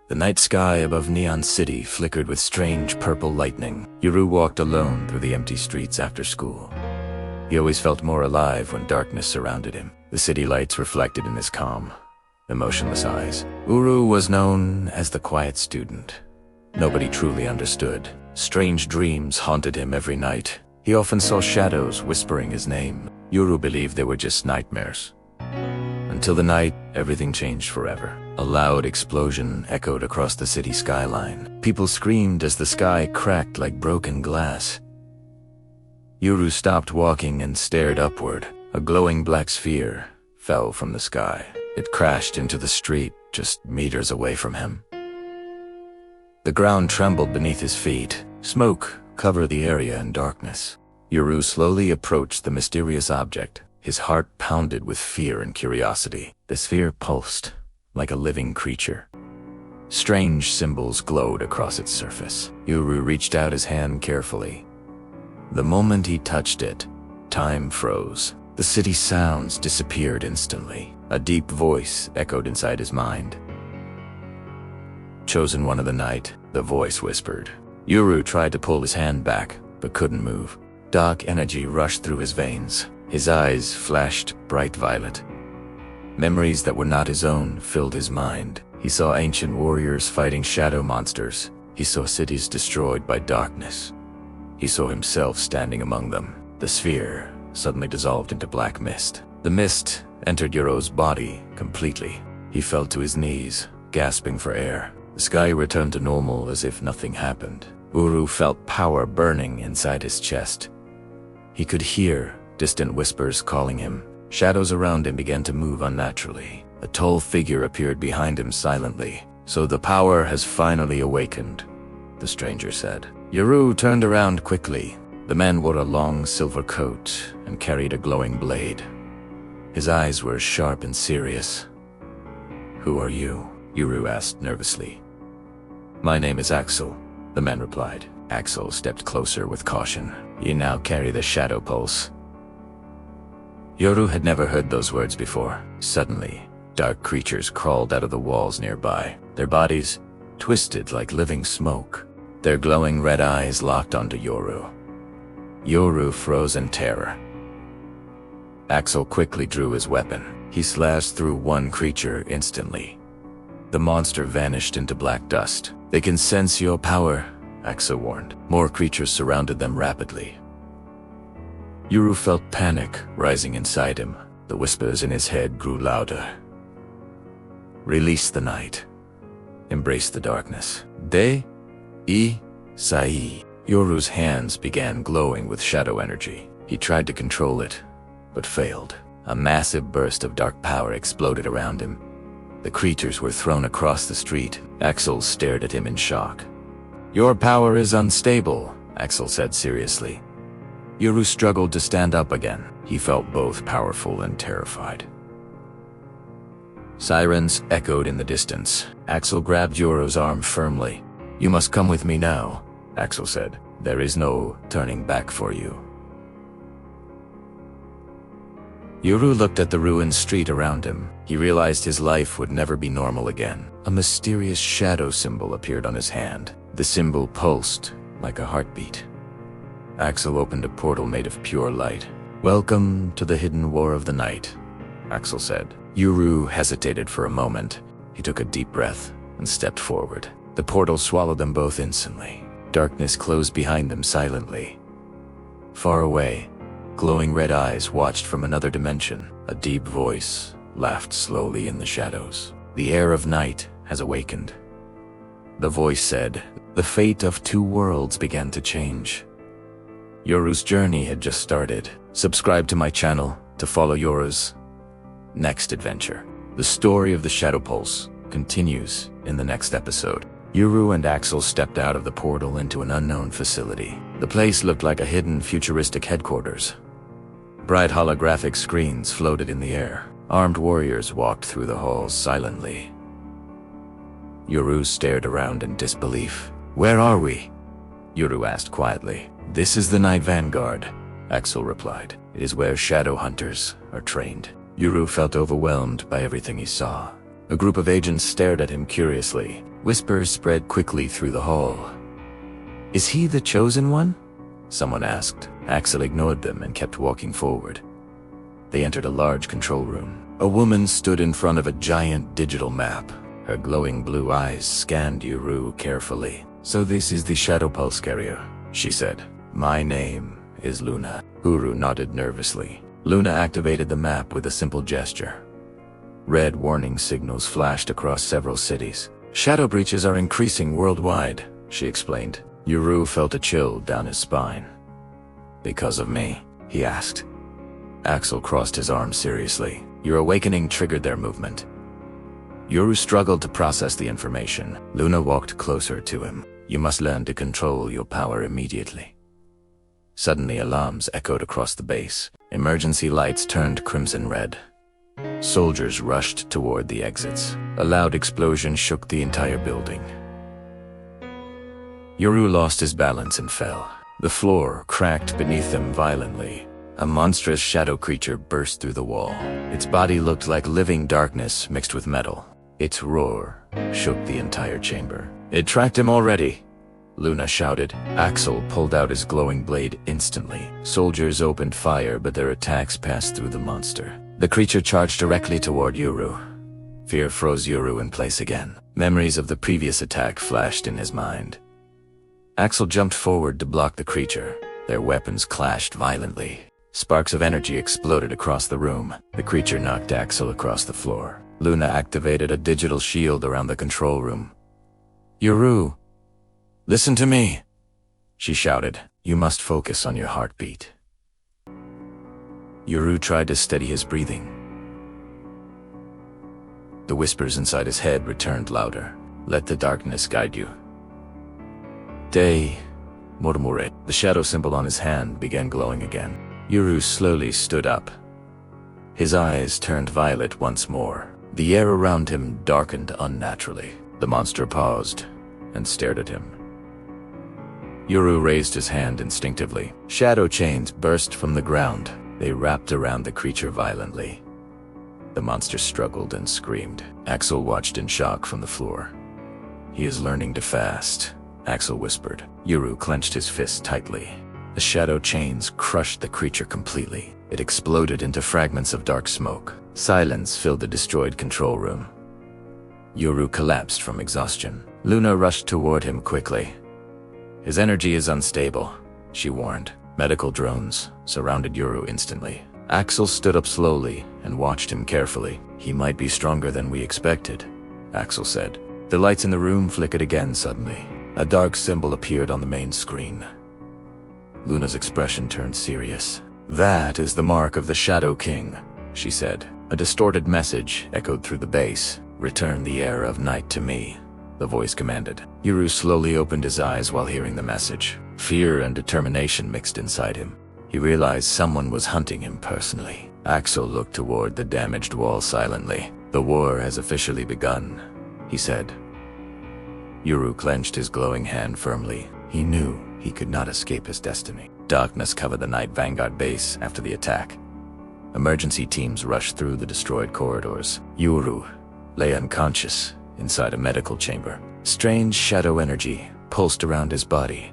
The night sky above Neon City flickered with strange purple lightning. Yoru walked alone through the empty streets after school. He always felt more alive when darkness surrounded him. The city lights reflected in his calm, emotionless eyes. Yoru was known as the quiet student. Nobody truly understood. Strange dreams haunted him every night. He often saw shadows whispering his name. Yoru believed they were just nightmares. Until the night, everything changed forever. A loud explosion echoed across the city skyline. People screamed as the sky cracked like broken glass. Yoru stopped walking and stared upward. A glowing black sphere fell from the sky. It crashed into the street just meters away from him. The ground trembled beneath his feet. Smoke covered the area in darkness. Yoru slowly approached the mysterious object. His heart pounded with fear and curiosity. The sphere pulsed like a living creature. Strange symbols glowed across its surface. Yoru reached out his hand carefully. The moment he touched it, time froze. The city's sounds disappeared instantly. A deep voice echoed inside his mind. "Chosen one of the night," the voice whispered. Yoru tried to pull his hand back, but couldn't move. Dark energy rushed through his veins. His eyes flashed bright violet. Memories that were not his own filled his mind. He saw ancient warriors fighting shadow monsters. He saw cities destroyed by darkness. He saw himself standing among them. The sphere suddenly dissolved into black mist. The mist entered Yoru's body completely. He fell to his knees, gasping for air. The sky returned to normal as if nothing happened. Yoru felt power burning inside his chest. He could hear distant whispers calling him. Shadows around him began to move unnaturally. A tall figure appeared behind him silently. "So the power has finally awakened," the stranger said. Yoru turned around quickly. The man wore a long silver coat and carried a glowing blade. His eyes were sharp and serious. "Who are you?" Yoru asked nervously. "My name is Axel," the man replied. Axel stepped closer with caution. "You now carry the shadow pulse." Yoru had never heard those words before. Suddenly, dark creatures crawled out of the walls nearby, their bodies twisted like living smoke. Their glowing red eyes locked onto Yoru. Yoru froze in terror. Axel quickly drew his weapon. He slashed through one creature instantly. The monster vanished into black dust. "They can sense your power," Axel warned. More creatures surrounded them rapidly. Yoru felt panic rising inside him. The whispers in his head grew louder. "Release the night. Embrace the darkness. Sai." Yoru's hands began glowing with shadow energy. He tried to control it, but failed. A massive burst of dark power exploded around him. The creatures were thrown across the street. Axel stared at him in shock. "Your power is unstable," Axel said seriously. Yoru struggled to stand up again. He felt both powerful and terrified. Sirens echoed in the distance. Axel grabbed Yoru's arm firmly. "You must come with me now," Axel said. "There is no turning back for you." Yoru looked at the ruined street around him. He realized his life would never be normal again. A mysterious shadow symbol appeared on his hand. The symbol pulsed like a heartbeat. Axel opened a portal made of pure light. "Welcome to the hidden war of the night," Axel said. Yoru hesitated for a moment. He took a deep breath and stepped forward. The portal swallowed them both instantly. Darkness closed behind them silently. Far away, glowing red eyes watched from another dimension. A deep voice laughed slowly in the shadows. "The heir of night has awakened." The voice said. The fate of two worlds began to change. Yoru's journey had just started. Subscribe to my channel to follow Yoru's next adventure. The story of the Shadow Pulse continues in the next episode. Yoru and Axel stepped out of the portal into an unknown facility. The place looked like a hidden futuristic headquarters. Bright holographic screens floated in the air. Armed warriors walked through the halls silently. Yoru stared around in disbelief. "Where are we?" Yoru asked quietly. "This is the Night Vanguard," Axel replied. "It is where shadow hunters are trained." Yoru felt overwhelmed by everything he saw. A group of agents stared at him curiously. Whispers spread quickly through the hall. "Is he the chosen one?" someone asked. Axel ignored them and kept walking forward. They entered a large control room. A woman stood in front of a giant digital map. Her glowing blue eyes scanned Yoru carefully. "So this is the Shadow Pulse carrier," she said. "My name is Luna." Yoru nodded nervously. Luna activated the map with a simple gesture. Red warning signals flashed across several cities. "Shadow breaches are increasing worldwide," she explained. Yoru felt a chill down his spine. "Because of me?" he asked. Axel crossed his arms seriously. "Your awakening triggered their movement." Yoru struggled to process the information. Luna walked closer to him. "You must learn to control your power immediately." Suddenly, alarms echoed across the base. Emergency lights turned crimson red. Soldiers rushed toward the exits. A loud explosion shook the entire building. Yoru lost his balance and fell. The floor cracked beneath them violently. A monstrous shadow creature burst through the wall. Its body looked like living darkness mixed with metal. Its roar shook the entire chamber. "It tracked him already," Luna shouted. Axel pulled out his glowing blade instantly. Soldiers opened fire, but their attacks passed through the monster. The creature charged directly toward Yoru. Fear froze Yoru in place again. Memories of the previous attack flashed in his mind. Axel jumped forward to block the creature. Their weapons clashed violently. Sparks of energy exploded across the room. The creature knocked Axel across the floor. Luna activated a digital shield around the control room. "Yoru, listen to me," she shouted. "You must focus on your heartbeat." Yoru tried to steady his breathing. The whispers inside his head returned louder. "Let the darkness guide you." Day, Murmure. The shadow symbol on his hand began glowing again. Yoru slowly stood up. His eyes turned violet once more. The air around him darkened unnaturally. The monster paused and stared at him. Yoru raised his hand instinctively. Shadow chains burst from the ground. They wrapped around the creature violently. The monster struggled and screamed. Axel watched in shock from the floor. "He is learning to fast," Axel whispered. Yoru clenched his fist tightly. The shadow chains crushed the creature completely. It exploded into fragments of dark smoke. Silence filled the destroyed control room. Yoru collapsed from exhaustion. Luna rushed toward him quickly. "His energy is unstable," she warned. Medical drones surrounded Yoru instantly. Axel stood up slowly and watched him carefully. "He might be stronger than we expected," Axel said. The lights in the room flickered again suddenly. A dark symbol appeared on the main screen. Luna's expression turned serious. "That is the mark of the Shadow King," she said. A distorted message echoed through the base. "Return the heir of night to me," the voice commanded. Yoru slowly opened his eyes while hearing the message. Fear and determination mixed inside him. He realized someone was hunting him personally. Axel looked toward the damaged wall silently. "The war has officially begun," he said. Yoru clenched his glowing hand firmly. He knew he could not escape his destiny. Darkness covered the Night Vanguard base after the attack. Emergency teams rushed through the destroyed corridors. Yoru lay unconscious inside a medical chamber. Strange shadow energy pulsed around his body.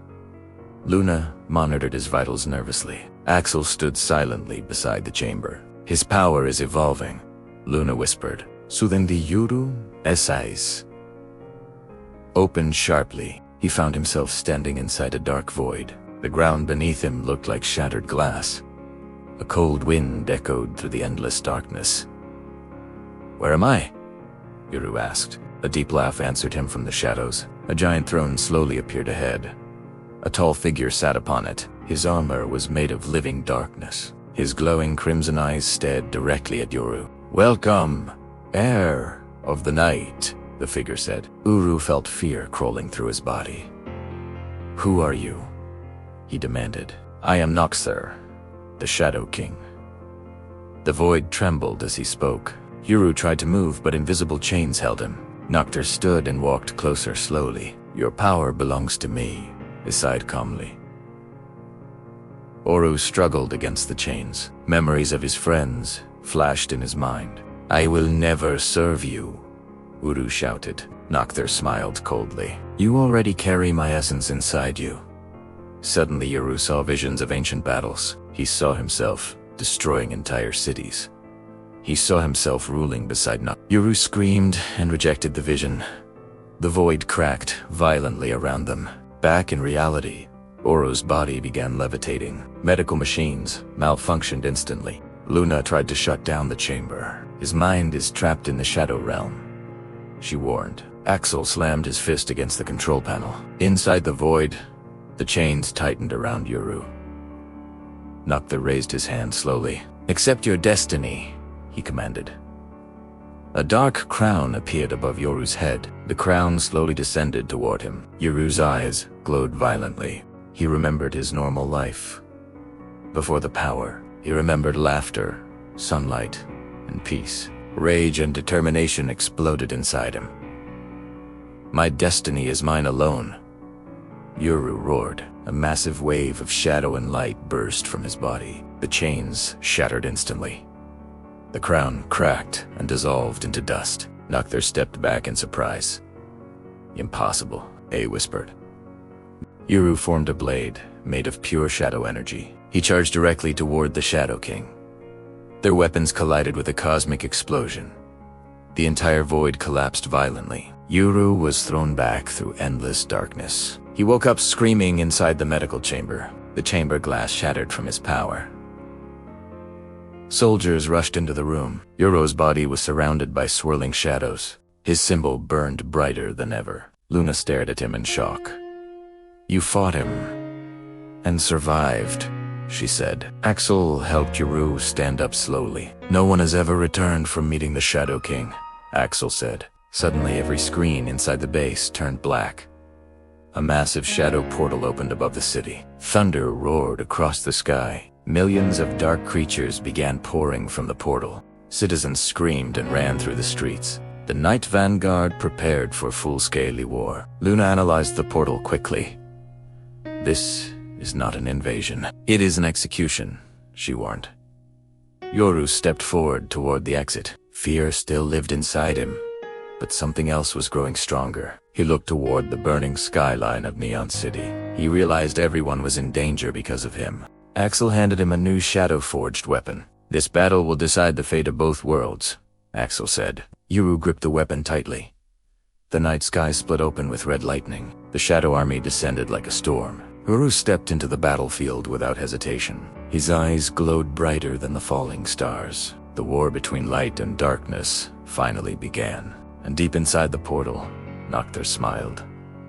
Luna monitored his vitals nervously. Axel stood silently beside the chamber. "His power is evolving," Luna whispered. "Soothing the Yoru eyes opened sharply. He found himself standing inside a dark void. The ground beneath him looked like shattered glass. A cold wind echoed through the endless darkness. "Where am I?" Yoru asked. A deep laugh answered him from the shadows. A giant throne slowly appeared ahead. A tall figure sat upon it. His armor was made of living darkness. His glowing crimson eyes stared directly at Yoru. "Welcome, heir of the night," the figure said. Yoru felt fear crawling through his body. "Who are you?" he demanded. "I am Noxer, the Shadow King." The void trembled as he spoke. Yoru tried to move, but invisible chains held him. Noctur stood and walked closer slowly. "Your power belongs to me," he sighed calmly. Yoru struggled against the chains. Memories of his friends flashed in his mind. "I will never serve you," Yoru shouted. Noctur smiled coldly. You already carry my essence inside you. Suddenly Yoru saw visions of ancient battles. He saw himself destroying entire cities. He saw himself ruling beside Noctur. Yoru screamed and rejected the vision. The void cracked violently around them. Back in reality, Oro's body began levitating. Medical machines malfunctioned instantly. Luna tried to shut down the chamber. His mind is trapped in the shadow realm, she warned. Axel slammed his fist against the control panel. Inside the void, the chains tightened around Yoru. Noctur raised his hand slowly. Accept your destiny, he commanded. A dark crown appeared above Yoru's head. The crown slowly descended toward him. Yoru's eyes glowed violently. He remembered his normal life. Before the power, he remembered laughter, sunlight, and peace. Rage and determination exploded inside him. My destiny is mine alone, Yoru roared. A massive wave of shadow and light burst from his body. The chains shattered instantly. The crown cracked and dissolved into dust. Noctur stepped back in surprise. Impossible, A whispered. Yoru formed a blade made of pure shadow energy. He charged directly toward the Shadow King. Their weapons collided with a cosmic explosion. The entire void collapsed violently. Yoru was thrown back through endless darkness. He woke up screaming inside the medical chamber. The chamber glass shattered from his power. Soldiers rushed into the room. Yoru's body was surrounded by swirling shadows. His symbol burned brighter than ever. Luna stared at him in shock. You fought him and survived, she said. Axel helped Yoru stand up slowly. No one has ever returned from meeting the Shadow King, Axel said. Suddenly every screen inside the base turned black. A massive shadow portal opened above the city. Thunder roared across the sky. Millions of dark creatures began pouring from the portal. Citizens screamed and ran through the streets. The Night Vanguard prepared for full-scale war. Luna analyzed the portal quickly. This is not an invasion. It is an execution, she warned. Yoru stepped forward toward the exit. Fear still lived inside him, but something else was growing stronger. He looked toward the burning skyline of Neon City. He realized everyone was in danger because of him. Axel handed him a new shadow-forged weapon. This battle will decide the fate of both worlds, Axel said. Yoru gripped the weapon tightly. The night sky split open with red lightning. The Shadow Army descended like a storm. Yoru stepped into the battlefield without hesitation. His eyes glowed brighter than the falling stars. The war between light and darkness finally began. And deep inside the portal, Noctur smiled,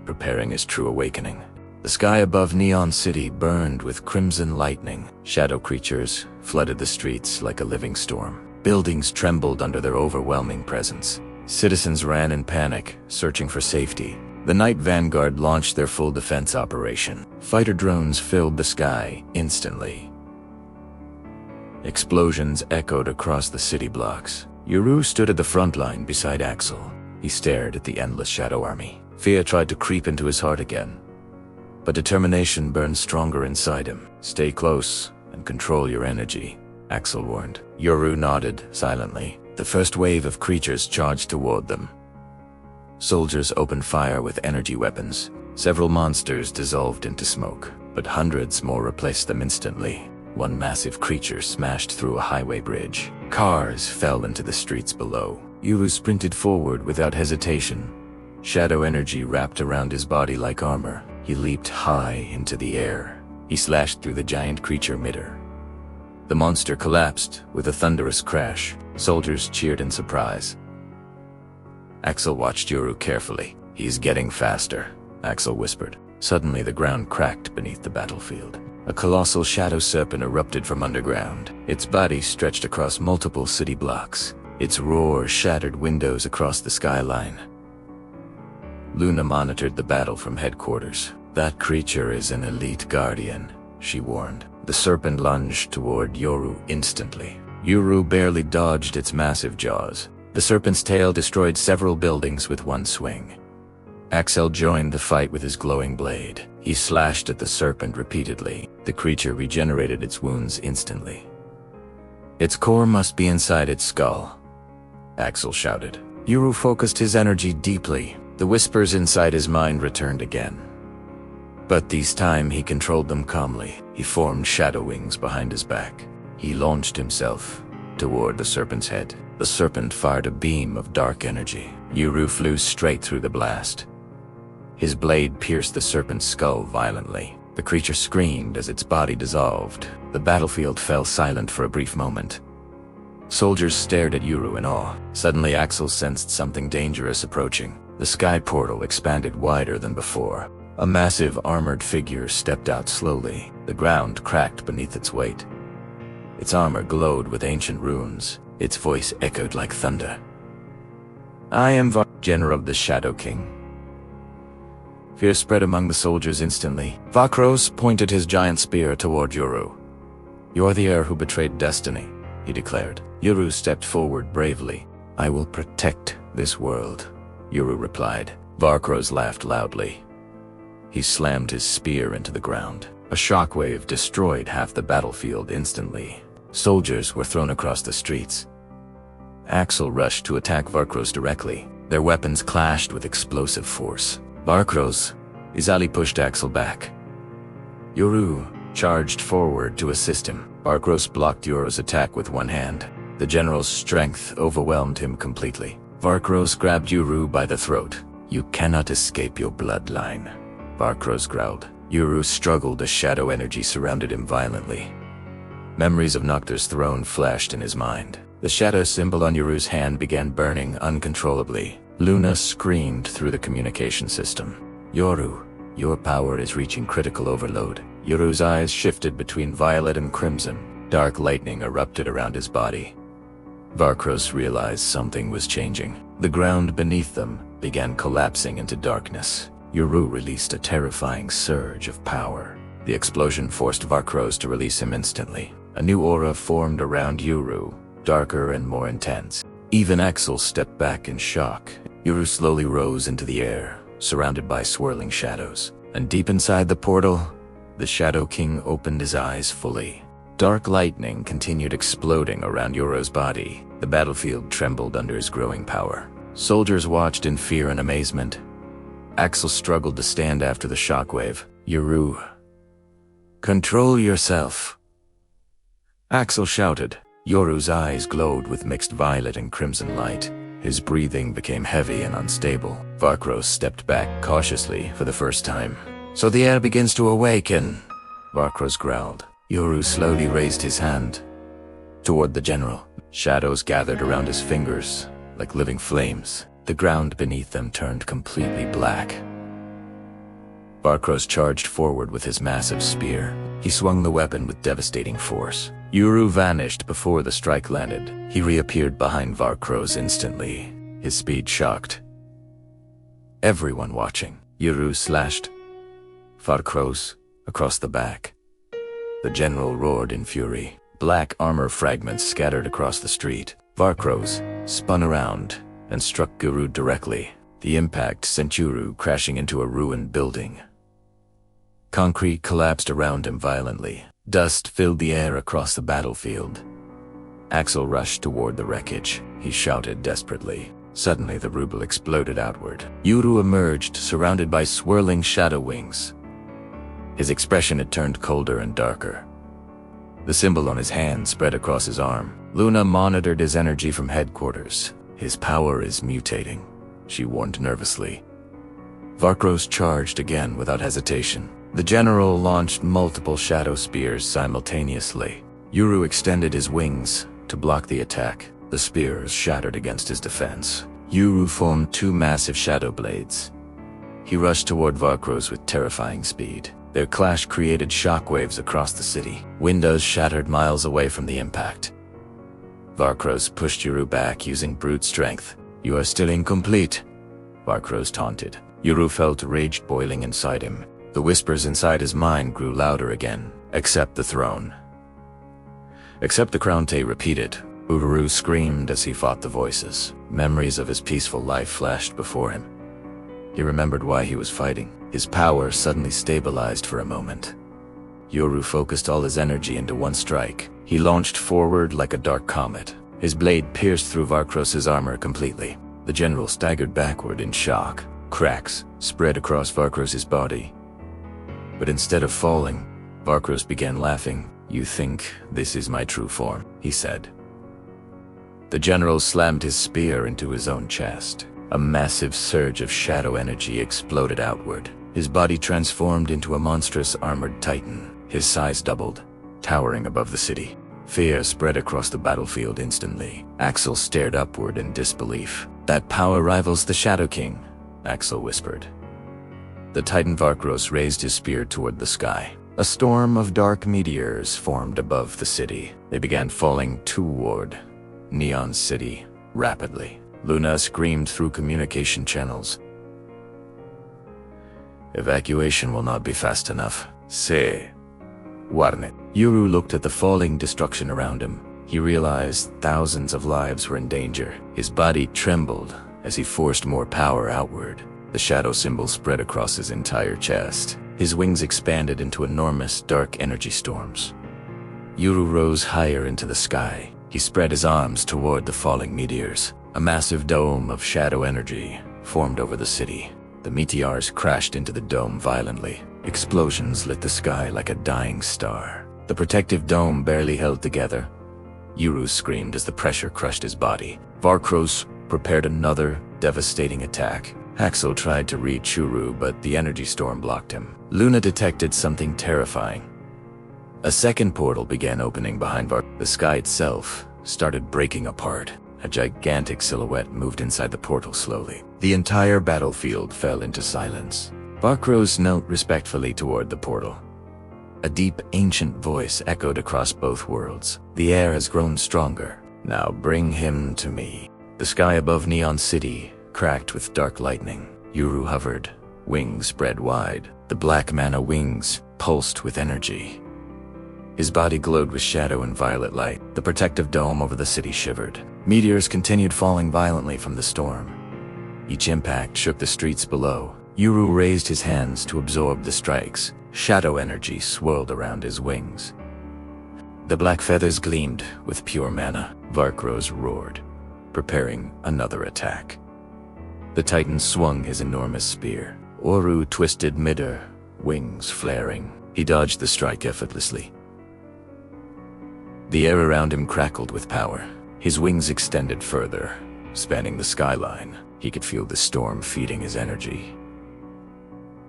preparing his true awakening. The sky above Neon City burned with crimson lightning. Shadow creatures flooded the streets like a living storm. Buildings trembled under their overwhelming presence. Citizens ran in panic, searching for safety. The Night Vanguard launched their full defense operation. Fighter drones filled the sky instantly. Explosions echoed across the city blocks. Yoru stood at the front line beside Axel. He stared at the endless Shadow Army. Fear tried to creep into his heart again, but determination burned stronger inside him. Stay close and control your energy, Axel warned. Yoru nodded silently. The first wave of creatures charged toward them. Soldiers opened fire with energy weapons. Several monsters dissolved into smoke, but hundreds more replaced them instantly. One massive creature smashed through a highway bridge. Cars fell into the streets below. Yoru sprinted forward without hesitation. Shadow energy wrapped around his body like armor. He leaped high into the air. He slashed through the giant creature midair. The monster collapsed with a thunderous crash. Soldiers cheered in surprise. Axel watched Yoru carefully. He's getting faster, Axel whispered. Suddenly the ground cracked beneath the battlefield. A colossal shadow serpent erupted from underground. Its body stretched across multiple city blocks. Its roar shattered windows across the skyline. Luna monitored the battle from headquarters. That creature is an elite guardian, she warned. The serpent lunged toward Yoru instantly. Yoru barely dodged its massive jaws. The serpent's tail destroyed several buildings with one swing. Axel joined the fight with his glowing blade. He slashed at the serpent repeatedly. The creature regenerated its wounds instantly. Its core must be inside its skull, Axel shouted. Yoru focused his energy deeply. The whispers inside his mind returned again. But this time he controlled them calmly. He formed shadow wings behind his back. He launched himself toward the serpent's head. The serpent fired a beam of dark energy. Yoru flew straight through the blast. His blade pierced the serpent's skull violently. The creature screamed as its body dissolved. The battlefield fell silent for a brief moment. Soldiers stared at Yoru in awe. Suddenly Axel sensed something dangerous approaching. The sky portal expanded wider than before. A massive armored figure stepped out slowly. The ground cracked beneath its weight. Its armor glowed with ancient runes. Its voice echoed like thunder. "I am General of the Shadow King." Fear spread among the soldiers instantly. Vakros pointed his giant spear toward Yoru. "You are the heir who betrayed destiny," he declared. Yoru stepped forward bravely. "I will protect this world," Yoru replied. Vakros laughed loudly. He slammed his spear into the ground. A shockwave destroyed half the battlefield instantly. Soldiers were thrown across the streets. Axel rushed to attack Vakros directly. Their weapons clashed with explosive force. "Vakros!" Izali pushed Axel back. Yoru charged forward to assist him. Vakros blocked Yoru's attack with one hand. The general's strength overwhelmed him completely. Vakros grabbed Yoru by the throat. "You cannot escape your bloodline," Vakros growled. Yoru struggled as shadow energy surrounded him violently. Memories of Noctur's throne flashed in his mind. The shadow symbol on Yoru's hand began burning uncontrollably. Luna screamed through the communication system. "Yoru, your power is reaching critical overload." Yoru's eyes shifted between violet and crimson. Dark lightning erupted around his body. Vakros realized something was changing. The ground beneath them began collapsing into darkness. Yoru released a terrifying surge of power. The explosion forced Vakros to release him instantly. A new aura formed around Yoru, darker and more intense. Even Axel stepped back in shock. Yoru slowly rose into the air, surrounded by swirling shadows. And deep inside the portal, the Shadow King opened his eyes fully. Dark lightning continued exploding around Yoru's body. The battlefield trembled under his growing power. Soldiers watched in fear and amazement. Axel struggled to stand after the shockwave. "Yoru, control yourself," Axel shouted. Yoru's eyes glowed with mixed violet and crimson light. His breathing became heavy and unstable. Vakros stepped back cautiously for the first time. "So the air begins to awaken," Vakros growled. Yoru slowly raised his hand toward the general. Shadows gathered around his fingers like living flames. The ground beneath them turned completely black. Vakros charged forward with his massive spear. He swung the weapon with devastating force. Yoru vanished before the strike landed. He reappeared behind Vakros instantly. His speed shocked everyone watching. Yoru slashed Vakros across the back. The general roared in fury. Black armor fragments scattered across the street. Vakros spun around and struck Yoru directly. The impact sent Yoru crashing into a ruined building. Concrete collapsed around him violently. Dust filled the air across the battlefield. Axel rushed toward the wreckage. He shouted desperately. Suddenly the ruble exploded outward. Yoru emerged, surrounded by swirling shadow wings. His expression had turned colder and darker. The symbol on his hand spread across his arm. Luna monitored his energy from headquarters. "His power is mutating," she warned nervously. Vakros charged again without hesitation. The general launched multiple shadow spears simultaneously. Yoru extended his wings to block the attack. The spears shattered against his defense. Yoru formed two massive shadow blades. He rushed toward Vakros with terrifying speed. Their clash created shockwaves across the city. Windows shattered miles away from the impact. Vakros pushed Yoru back using brute strength. "You are still incomplete," Vakros taunted. Yoru felt rage boiling inside him. The whispers inside his mind grew louder again. "Accept the throne. Accept the crown," Tay repeated. Yoru screamed as he fought the voices. Memories of his peaceful life flashed before him. He remembered why he was fighting. His power suddenly stabilized for a moment. Yoru focused all his energy into one strike. He launched forward like a dark comet. His blade pierced through Vakros's armor completely. The general staggered backward in shock. Cracks spread across Varkros's body. But instead of falling, Varkros began laughing. "You think this is my true form," he said. The general slammed his spear into his own chest. A massive surge of shadow energy exploded outward. His body transformed into a monstrous armored titan. His size doubled, towering above the city. Fear spread across the battlefield instantly. Axel stared upward in disbelief. "That power rivals the Shadow King," Axel whispered. The titan Varkros raised his spear toward the sky. A storm of dark meteors formed above the city. They began falling toward Neon City rapidly. Luna screamed through communication channels. "Evacuation will not be fast enough. Say, warn it." Yoru looked at the falling destruction around him. He realized thousands of lives were in danger. His body trembled as he forced more power outward. The shadow symbol spread across his entire chest. His wings expanded into enormous dark energy storms. Yoru rose higher into the sky. He spread his arms toward the falling meteors. A massive dome of shadow energy formed over the city. The meteors crashed into the dome violently. Explosions lit the sky like a dying star. The protective dome barely held together. Yoru screamed as the pressure crushed his body. Varkros prepared another devastating attack. Axel tried to reach Yoru, but the energy storm blocked him. Luna detected something terrifying. A second portal began opening behind Varkros. The sky itself started breaking apart. A gigantic silhouette moved inside the portal slowly. The entire battlefield fell into silence. Varkros knelt respectfully toward the portal. A deep, ancient voice echoed across both worlds. "The air has grown stronger. Now bring him to me." The sky above Neon City cracked with dark lightning. Yoru hovered, wings spread wide. The black mana wings pulsed with energy. His body glowed with shadow and violet light. The protective dome over the city shivered. Meteors continued falling violently from the storm. Each impact shook the streets below. Yoru raised his hands to absorb the strikes. Shadow energy swirled around his wings. The black feathers gleamed with pure mana. Varkros roared, preparing another attack. The titan swung his enormous spear. Yoru twisted midair, wings flaring. He dodged the strike effortlessly. The air around him crackled with power. His wings extended further, spanning the skyline. He could feel the storm feeding his energy.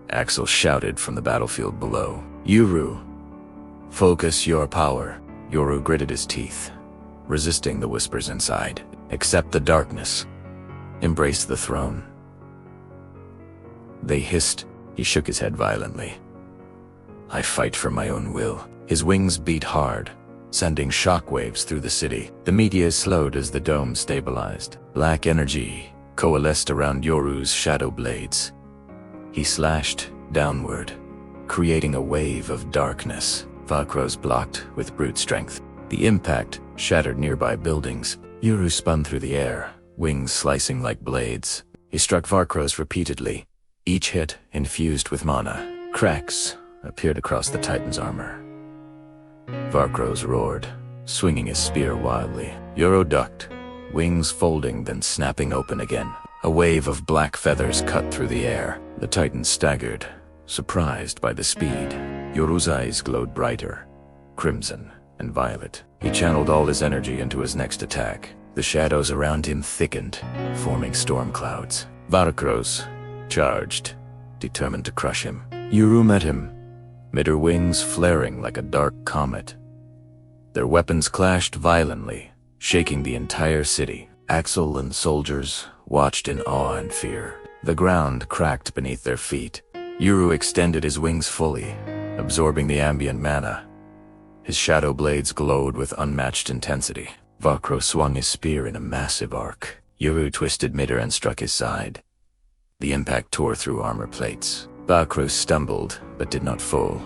Axel shouted from the battlefield below, "Yoru, focus your power." Yoru gritted his teeth, resisting the whispers inside. "Accept the darkness. Embrace the throne." They hissed. He shook his head violently. "I fight for my own will." His wings beat hard, sending shockwaves through the city. The meteors slowed as the dome stabilized. Black energy coalesced around Yoru's shadow blades. He slashed downward, creating a wave of darkness. Varkros blocked with brute strength. The impact shattered nearby buildings. Yoru spun through the air, wings slicing like blades. He struck Varkros repeatedly, each hit infused with mana. Cracks appeared across the Titan's armor. Varkros roared, swinging his spear wildly. Yoru ducked, wings folding then snapping open again. A wave of black feathers cut through the air. The Titan staggered, surprised by the speed. Yoru's eyes glowed brighter, crimson and violet. He channeled all his energy into his next attack. The shadows around him thickened, forming storm clouds. Varkros charged, determined to crush him. Yoru met him, midair wings flaring like a dark comet. Their weapons clashed violently, shaking the entire city. Axel and soldiers watched in awe and fear. The ground cracked beneath their feet. Yoru extended his wings fully, absorbing the ambient mana. His shadow blades glowed with unmatched intensity. Varkros swung his spear in a massive arc. Yoru twisted midair and struck his side. The impact tore through armor plates. Varkros stumbled, but did not fall.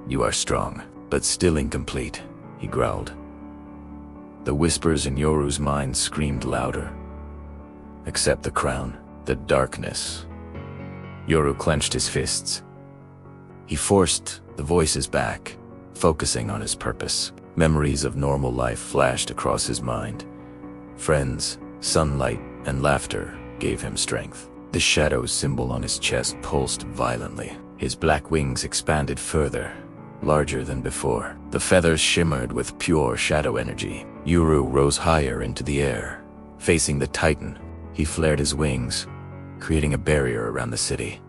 "You are strong, but still incomplete," he growled. The whispers in Yoru's mind screamed louder. "Accept the crown, the darkness." Yoru clenched his fists. He forced the voices back, focusing on his purpose. Memories of normal life flashed across his mind. Friends, sunlight, and laughter gave him strength. The shadow symbol on his chest pulsed violently. His black wings expanded further, larger than before. The feathers shimmered with pure shadow energy. Yoru rose higher into the air. Facing the Titan, he flared his wings, creating a barrier around the city.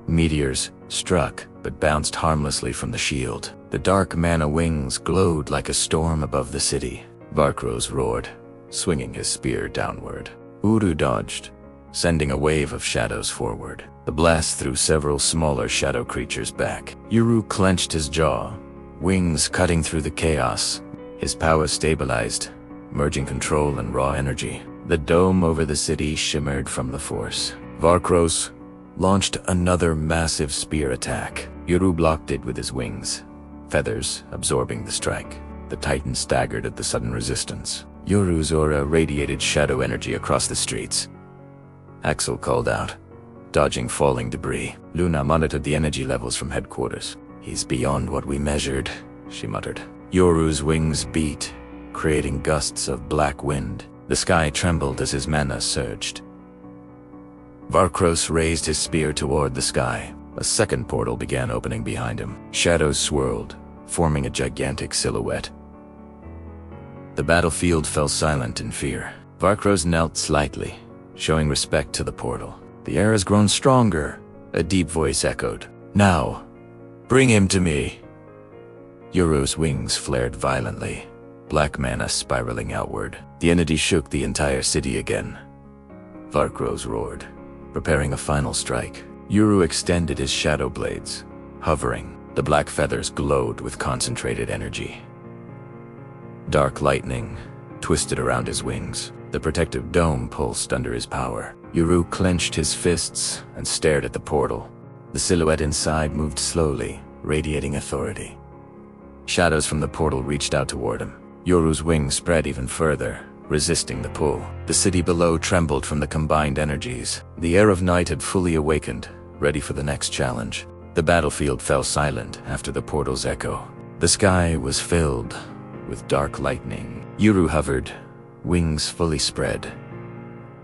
Meteors struck, but bounced harmlessly from the shield. The dark mana wings glowed like a storm above the city. Varkros roared, swinging his spear downward. Uru dodged, sending a wave of shadows forward. The blast threw several smaller shadow creatures back. Yoru clenched his jaw, wings cutting through the chaos. His power stabilized, merging control and raw energy. The dome over the city shimmered from the force. Varkros launched another massive spear attack. Yoru blocked it with his wings, feathers absorbing the strike. The Titan staggered at the sudden resistance. Yoru's aura radiated shadow energy across the streets. Axel called out, dodging falling debris. Luna monitored the energy levels from headquarters. "He's beyond what we measured," she muttered. Yoru's wings beat, creating gusts of black wind. The sky trembled as his mana surged. Varkros raised his spear toward the sky. A second portal began opening behind him. Shadows swirled, forming a gigantic silhouette. The battlefield fell silent in fear. Varkros knelt slightly, showing respect to the portal. "The air has grown stronger," a deep voice echoed. "Now, bring him to me." Yoru's wings flared violently, black mana spiraling outward. The entity shook the entire city again. Varkros roared, preparing a final strike. Yoru extended his shadow blades, hovering. The black feathers glowed with concentrated energy. Dark lightning twisted around his wings. The protective dome pulsed under his power. Yoru clenched his fists and stared at the portal. The silhouette inside moved slowly, radiating authority. Shadows from the portal reached out toward him. Yoru's wings spread even further, resisting the pull. The city below trembled from the combined energies. The air of night had fully awakened, ready for the next challenge. The battlefield fell silent after the portal's echo. The sky was filled with dark lightning. Yoru hovered, wings fully spread.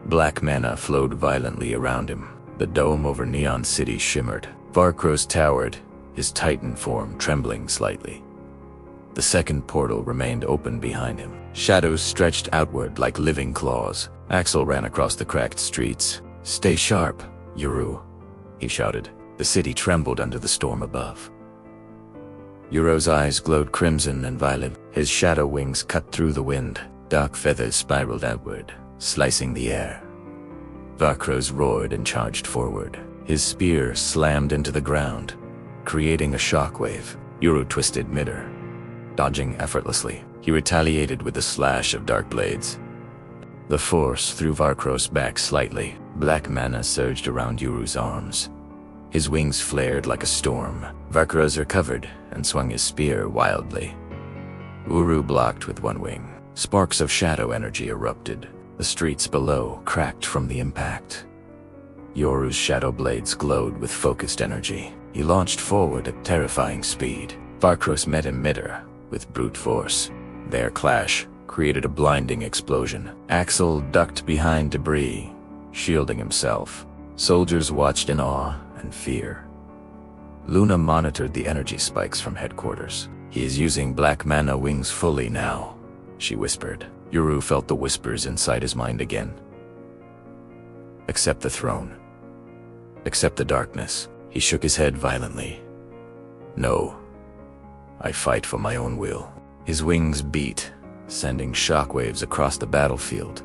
Black mana flowed violently around him. The dome over Neon City shimmered. Varkros towered, his Titan form trembling slightly. The second portal remained open behind him. Shadows stretched outward like living claws. Axel ran across the cracked streets. "Stay sharp, Yoru," he shouted. The city trembled under the storm above. Yoru's eyes glowed crimson and violet. His shadow wings cut through the wind. Dark feathers spiraled outward, slicing the air. Varkros roared and charged forward. His spear slammed into the ground, creating a shockwave. Yoru twisted midair, dodging effortlessly. He retaliated with a slash of dark blades. The force threw Varkros back slightly. Black mana surged around Yoru's arms. His wings flared like a storm. Varkros recovered and swung his spear wildly. Uru blocked with one wing. Sparks of shadow energy erupted. The streets below cracked from the impact. Yoru's shadow blades glowed with focused energy. He launched forward at terrifying speed. Varkros met him midair with brute force. Their clash created a blinding explosion. Axel ducked behind debris, shielding himself. Soldiers watched in awe and fear. Luna monitored the energy spikes from headquarters. "He is using black mana wings fully now," she whispered. Yoru felt the whispers inside his mind again. "Accept the throne. Accept the darkness." He shook his head violently. "No. I fight for my own will." His wings beat, sending shockwaves across the battlefield.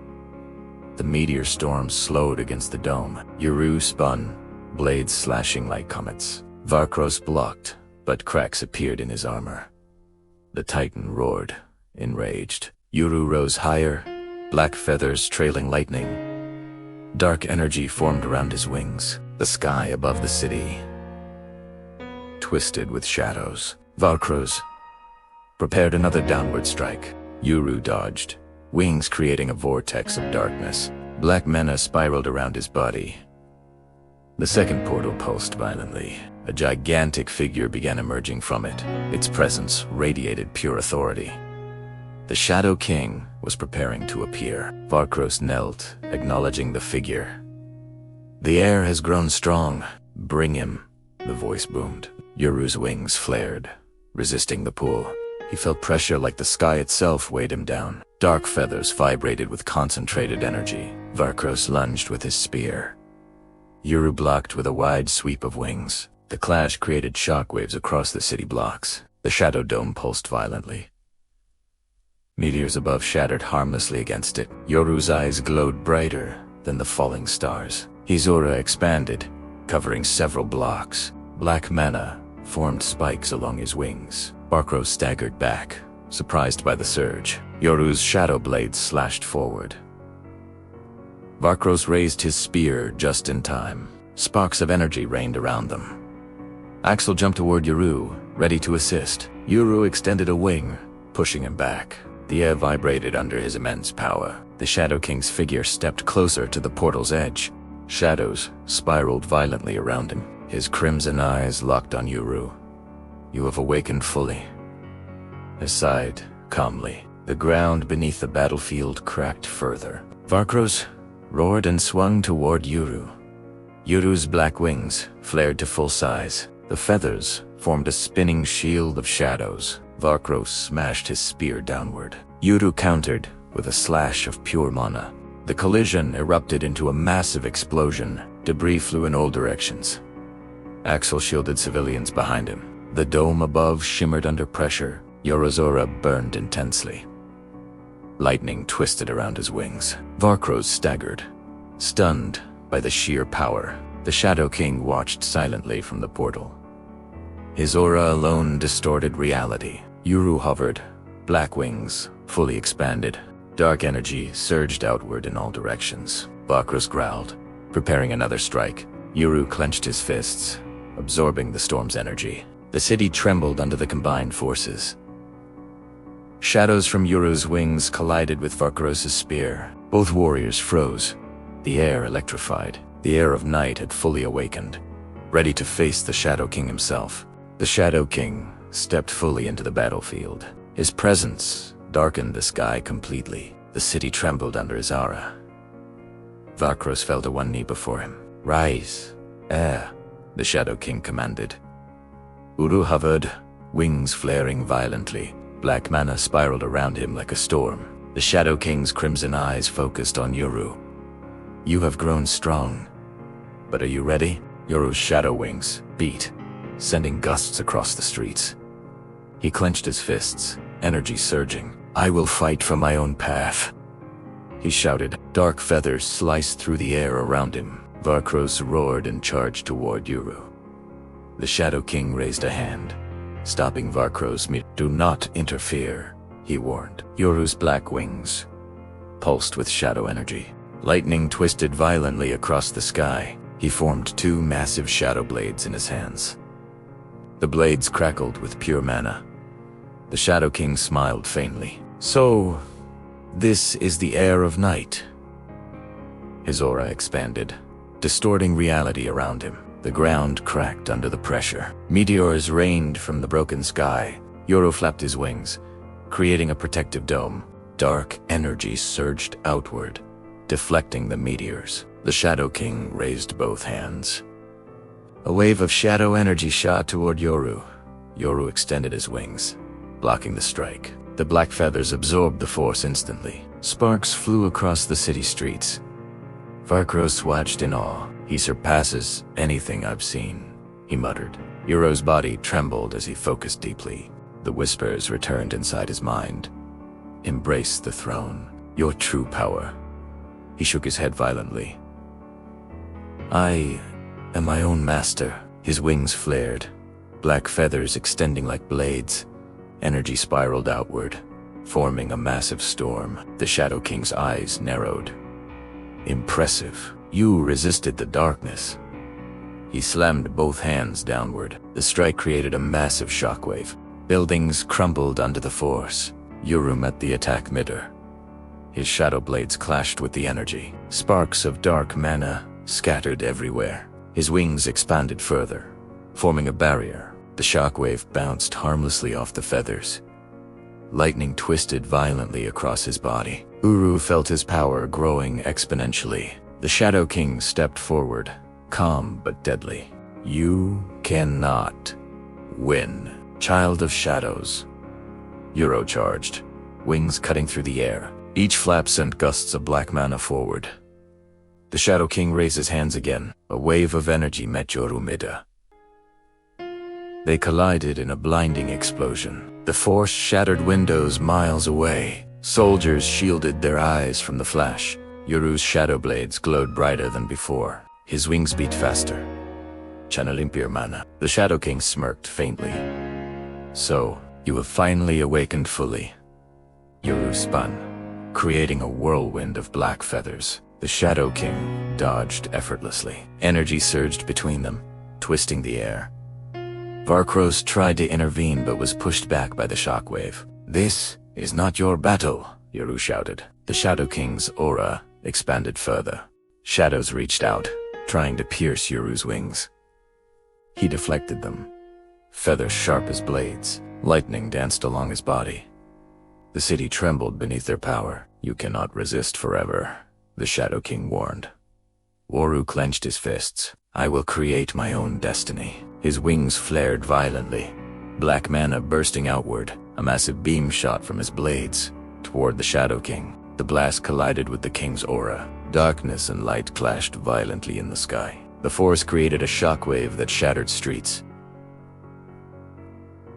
The meteor storm slowed against the dome. Yoru spun, blades slashing like comets. Varkros blocked, but cracks appeared in his armor. The Titan roared, enraged. Yoru rose higher, black feathers trailing lightning. Dark energy formed around his wings. The sky above the city twisted with shadows. Varkros prepared another downward strike. Yoru dodged, wings creating a vortex of darkness. Black mana spiraled around his body. The second portal pulsed violently. A gigantic figure began emerging from it. Its presence radiated pure authority. The Shadow King, was preparing to appear. Varkros knelt, acknowledging the figure. "The heir has grown strong. Bring him," the voice boomed. Yoru's wings flared, resisting the pull. He felt pressure like the sky itself weighed him down. Dark feathers vibrated with concentrated energy. Varkros lunged with his spear. Yoru blocked with a wide sweep of wings. The clash created shockwaves across the city blocks. The shadow dome pulsed violently. Meteors above shattered harmlessly against it. Yoru's eyes glowed brighter than the falling stars. His aura expanded, covering several blocks. Black mana formed spikes along his wings. Varkros staggered back, surprised by the surge. Yoru's shadow blades slashed forward. Varkros raised his spear just in time. Sparks of energy rained around them. Axel jumped toward Yoru, ready to assist. Yoru extended a wing, pushing him back. The air vibrated under his immense power. The Shadow King's figure stepped closer to the portal's edge. Shadows spiraled violently around him. His crimson eyes locked on Yoru. "You have awakened fully." He sighed calmly. The ground beneath the battlefield cracked further. Varkros roared and swung toward Yoru. Yoru's black wings flared to full size. The feathers formed a spinning shield of shadows. Varkros smashed his spear downward. Yoru countered with a slash of pure mana. The collision erupted into a massive explosion. Debris flew in all directions. Axel shielded civilians behind him. The dome above shimmered under pressure. Yoru's aura burned intensely. Lightning twisted around his wings. Varkros staggered, stunned by the sheer power. The Shadow King watched silently from the portal. His aura alone distorted reality. Yoru hovered, black wings fully expanded. Dark energy surged outward in all directions. Varkros growled, preparing another strike. Yoru clenched his fists, absorbing the storm's energy. The city trembled under the combined forces. Shadows from Yoru's wings collided with Varkros' spear. Both warriors froze, the air electrified. The air of night had fully awakened, ready to face the Shadow King himself. The Shadow King stepped fully into the battlefield. His presence darkened the sky completely. The city trembled under his aura. Varkros fell to one knee before him. "Rise, heir," the Shadow King commanded. Yoru hovered, wings flaring violently. Black mana spiraled around him like a storm. The Shadow King's crimson eyes focused on Yoru. "You have grown strong, but are you ready?" Yoru's shadow wings beat, sending gusts across the streets. He clenched his fists, energy surging. "I will fight for my own path," he shouted. Dark feathers sliced through the air around him. Varkros roared and charged toward Yoru. The Shadow King raised a hand, stopping Varkros. "Do not interfere," he warned. Yoru's black wings pulsed with shadow energy. Lightning twisted violently across the sky. He formed two massive shadow blades in his hands. The blades crackled with pure mana. The Shadow King smiled faintly. "So, this is the heir of night." His aura expanded, distorting reality around him. The ground cracked under the pressure. Meteors rained from the broken sky. Yoru flapped his wings, creating a protective dome. Dark energy surged outward, deflecting the meteors. The Shadow King raised both hands. A wave of shadow energy shot toward Yoru. Yoru extended his wings, blocking the strike. The black feathers absorbed the force instantly. Sparks flew across the city streets. Varkros watched in awe. "He surpasses anything I've seen," he muttered. Yoru's body trembled as he focused deeply. The whispers returned inside his mind. "Embrace the throne, your true power." He shook his head violently. "I am my own master." His wings flared, black feathers extending like blades. Energy spiraled outward, forming a massive storm. The Shadow King's eyes narrowed. "Impressive. You resisted the darkness." He slammed both hands downward. The strike created a massive shockwave. Buildings crumbled under the force. Yoru met the attack midair. His shadow blades clashed with the energy. Sparks of dark mana scattered everywhere. His wings expanded further, forming a barrier. The shockwave bounced harmlessly off the feathers. Lightning twisted violently across his body. Yoru felt his power growing exponentially. The Shadow King stepped forward, calm but deadly. You cannot win, Child of Shadows. Yoru charged, wings cutting through the air. Each flap sent gusts of black mana forward. The Shadow King raised his hands again. A wave of energy met Yoru mid-air. They collided in a blinding explosion. The force shattered windows miles away. Soldiers shielded their eyes from the flash. Yoru's shadow blades glowed brighter than before. His wings beat faster, channeling pure mana. The Shadow King smirked faintly. So, you have finally awakened fully. Yoru spun, creating a whirlwind of black feathers. The Shadow King dodged effortlessly. Energy surged between them, twisting the air. Varkros tried to intervene but was pushed back by the shockwave. This is not your battle, Yoru shouted. The Shadow King's aura expanded further. Shadows reached out, trying to pierce Yoru's wings. He deflected them, feathers sharp as blades. Lightning danced along his body. The city trembled beneath their power. You cannot resist forever, the Shadow King warned. Yoru clenched his fists. I will create my own destiny. His wings flared violently, black mana bursting outward. A massive beam shot from his blades toward the Shadow King. The blast collided with the king's aura. Darkness and light clashed violently in the sky. The force created a shockwave that shattered streets.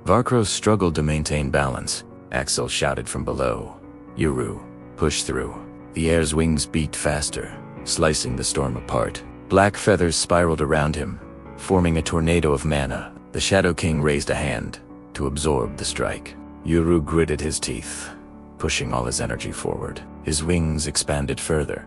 Varkros struggled to maintain balance. Axel shouted from below. Yoru, push through. The air's wings beat faster, slicing the storm apart. Black feathers spiraled around him, forming a tornado of mana. The Shadow King raised a hand to absorb the strike. Yoru gritted his teeth, pushing all his energy forward. His wings expanded further,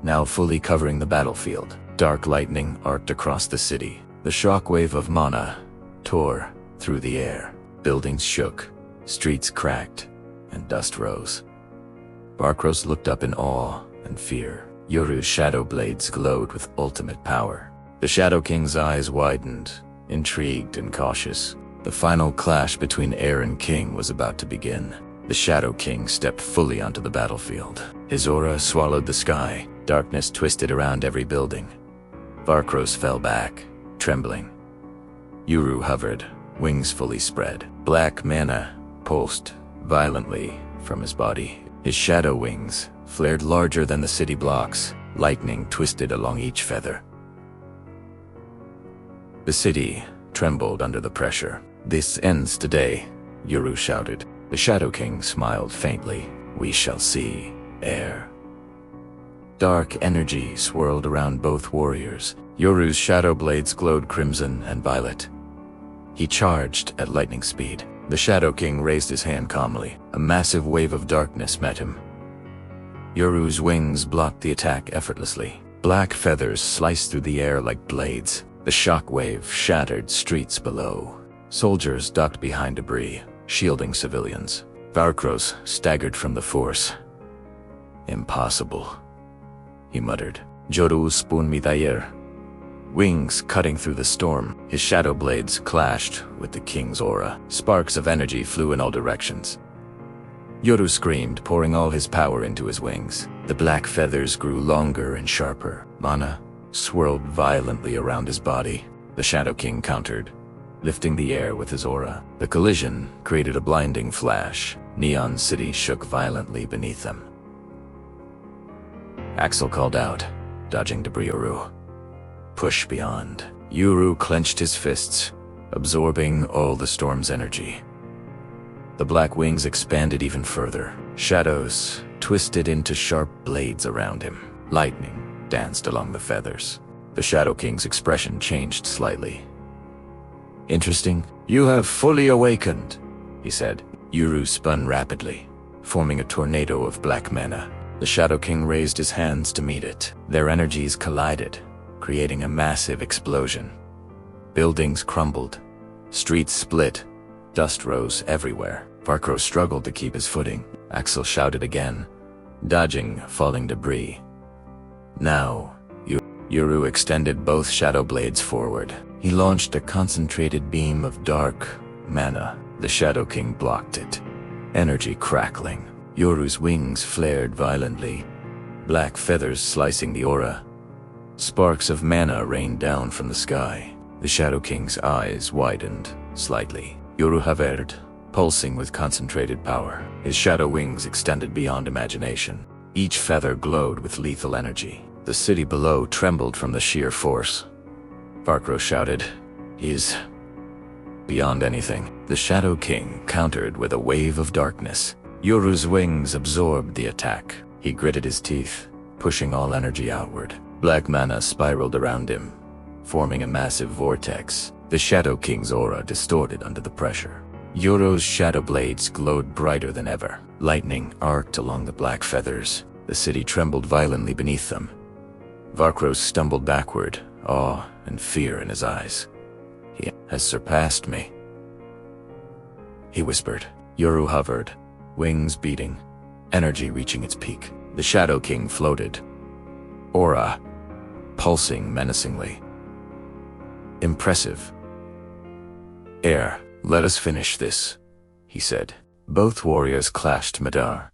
now fully covering the battlefield. Dark lightning arced across the city. The shockwave of mana tore through the air. Buildings shook, streets cracked, and dust rose. Varkros looked up in awe and fear. Yoru's shadow blades glowed with ultimate power. The Shadow King's eyes widened, intrigued and cautious. The final clash between heir and king was about to begin. The Shadow King stepped fully onto the battlefield. His aura swallowed the sky. Darkness twisted around every building. Varkros fell back, trembling. Yoru hovered, wings fully spread. Black mana pulsed violently from his body. His shadow wings flared larger than the city blocks. Lightning twisted along each feather. The city trembled under the pressure. This ends today, Yoru shouted. The Shadow King smiled faintly. We shall see, heir. Dark energy swirled around both warriors. Yoru's shadow blades glowed crimson and violet. He charged at lightning speed. The Shadow King raised his hand calmly. A massive wave of darkness met him. Yoru's wings blocked the attack effortlessly. Black feathers sliced through the air like blades. The shockwave shattered streets below. Soldiers ducked behind debris, shielding civilians. Varkros staggered from the force. Impossible, he muttered. Joru spoon mi heir. Wings cutting through the storm, his shadow blades clashed with the king's aura. Sparks of energy flew in all directions. Yoru screamed, pouring all his power into his wings. The black feathers grew longer and sharper. Mana swirled violently around his body. The Shadow King countered, lifting the air with his aura. The collision created a blinding flash. Neon City shook violently beneath them. Axel called out, dodging debris. Yoru, push beyond. Yoru clenched his fists, absorbing all the storm's energy. The black wings expanded even further. Shadows twisted into sharp blades around him. Lightning danced along the feathers. The Shadow King's expression changed slightly. Interesting. You have fully awakened, he said. Yoru spun rapidly, forming a tornado of black mana. The Shadow King raised his hands to meet it. Their energies collided, creating a massive explosion. Buildings crumbled, streets split, dust rose everywhere. Varkros struggled to keep his footing. Axel shouted again, dodging falling debris. Now, Yoru extended both shadow blades forward. He launched a concentrated beam of dark mana. The Shadow King blocked it, energy crackling. Yoru's wings flared violently, black feathers slicing the aura. Sparks of mana rained down from the sky. The Shadow King's eyes widened slightly. Yoru hovered, pulsing with concentrated power. His shadow wings extended beyond imagination. Each feather glowed with lethal energy. The city below trembled from the sheer force. Varkros shouted, "He's beyond anything." The Shadow King countered with a wave of darkness. Yoru's wings absorbed the attack. He gritted his teeth, pushing all energy outward. Black mana spiraled around him, forming a massive vortex. The Shadow King's aura distorted under the pressure. Yoru's shadow blades glowed brighter than ever. Lightning arced along the black feathers. The city trembled violently beneath them. Varkros stumbled backward, awe and fear in his eyes. "He has surpassed me," he whispered. Yoru hovered, wings beating, energy reaching its peak. The Shadow King floated, aura pulsing menacingly. "Impressive. Heir, let us finish this," he said. Both warriors clashed Madar,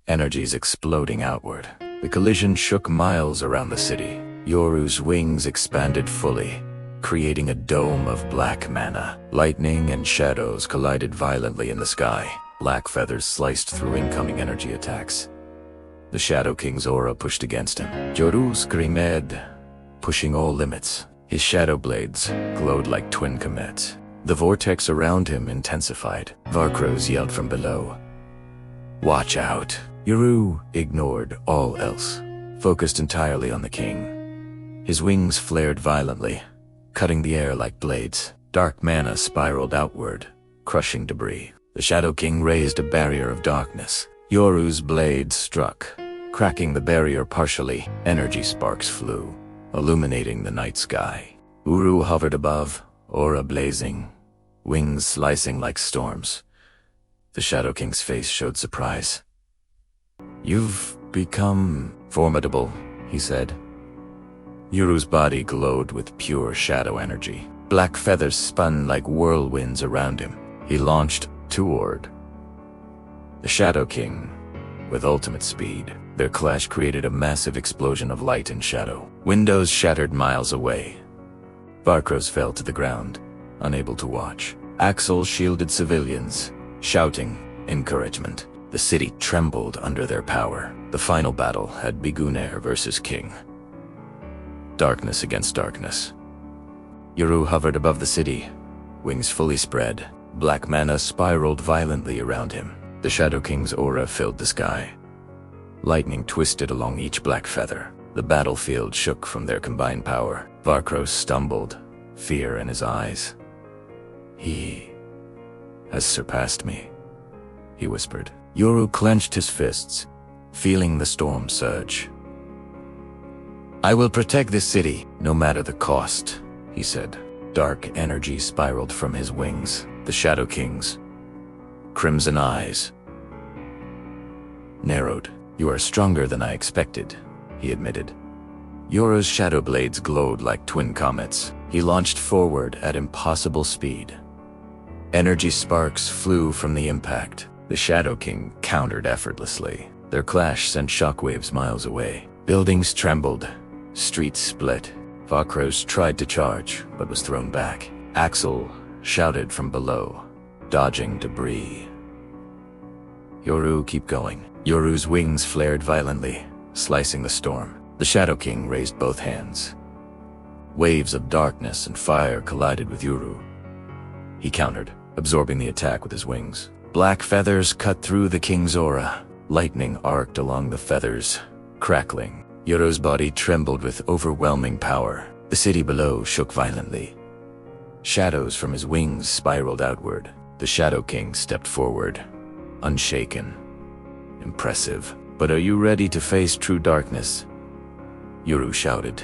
energies exploding outward. The collision shook miles around the city. Yoru's wings expanded fully, creating a dome of black mana. Lightning and shadows collided violently in the sky. Black feathers sliced through incoming energy attacks. The Shadow King's aura pushed against him. Yoru screamed, pushing all limits. His shadow blades glowed like twin comets. The vortex around him intensified. Varkros yelled from below, "Watch out!" Yoru ignored all else, focused entirely on the king. His wings flared violently, cutting the air like blades. Dark mana spiraled outward, crushing debris. The Shadow King raised a barrier of darkness. Yoru's blade struck, cracking the barrier partially. Energy sparks flew, illuminating the night sky. Uru hovered above, aura blazing, wings slicing like storms. The Shadow King's face showed surprise. "You've become formidable," he said. Yoru's body glowed with pure shadow energy. Black feathers spun like whirlwinds around him. He launched toward the Shadow King with ultimate speed. Their clash created a massive explosion of light and shadow. Windows shattered miles away. Varkros fell to the ground, unable to watch. Axel shielded civilians, shouting encouragement. The city trembled under their power. The final battle had begun. Heir versus king. Darkness against darkness. Yoru hovered above the city, wings fully spread. Black mana spiraled violently around him. The Shadow King's aura filled the sky. Lightning twisted along each black feather. The battlefield shook from their combined power. Varkros stumbled, fear in his eyes. "He has surpassed me," he whispered. Yoru clenched his fists, feeling the storm surge. "I will protect this city, no matter the cost," he said. Dark energy spiraled from his wings. The Shadow King's crimson eyes narrowed. "You are stronger than I expected," he admitted. Yoru's shadow blades glowed like twin comets. He launched forward at impossible speed. Energy sparks flew from the impact. The Shadow King countered effortlessly. Their clash sent shockwaves miles away. Buildings trembled, streets split. Varkros tried to charge, but was thrown back. Axel shouted from below, dodging debris. "Yoru, keep going." Yoru's wings flared violently, slicing the storm. The Shadow King raised both hands. Waves of darkness and fire collided with Yoru. He countered, absorbing the attack with his wings. Black feathers cut through the king's aura. Lightning arced along the feathers, crackling. Yoru's body trembled with overwhelming power. The city below shook violently. Shadows from his wings spiraled outward. The Shadow King stepped forward, unshaken. "Impressive. But are you ready to face true darkness?" Yoru shouted.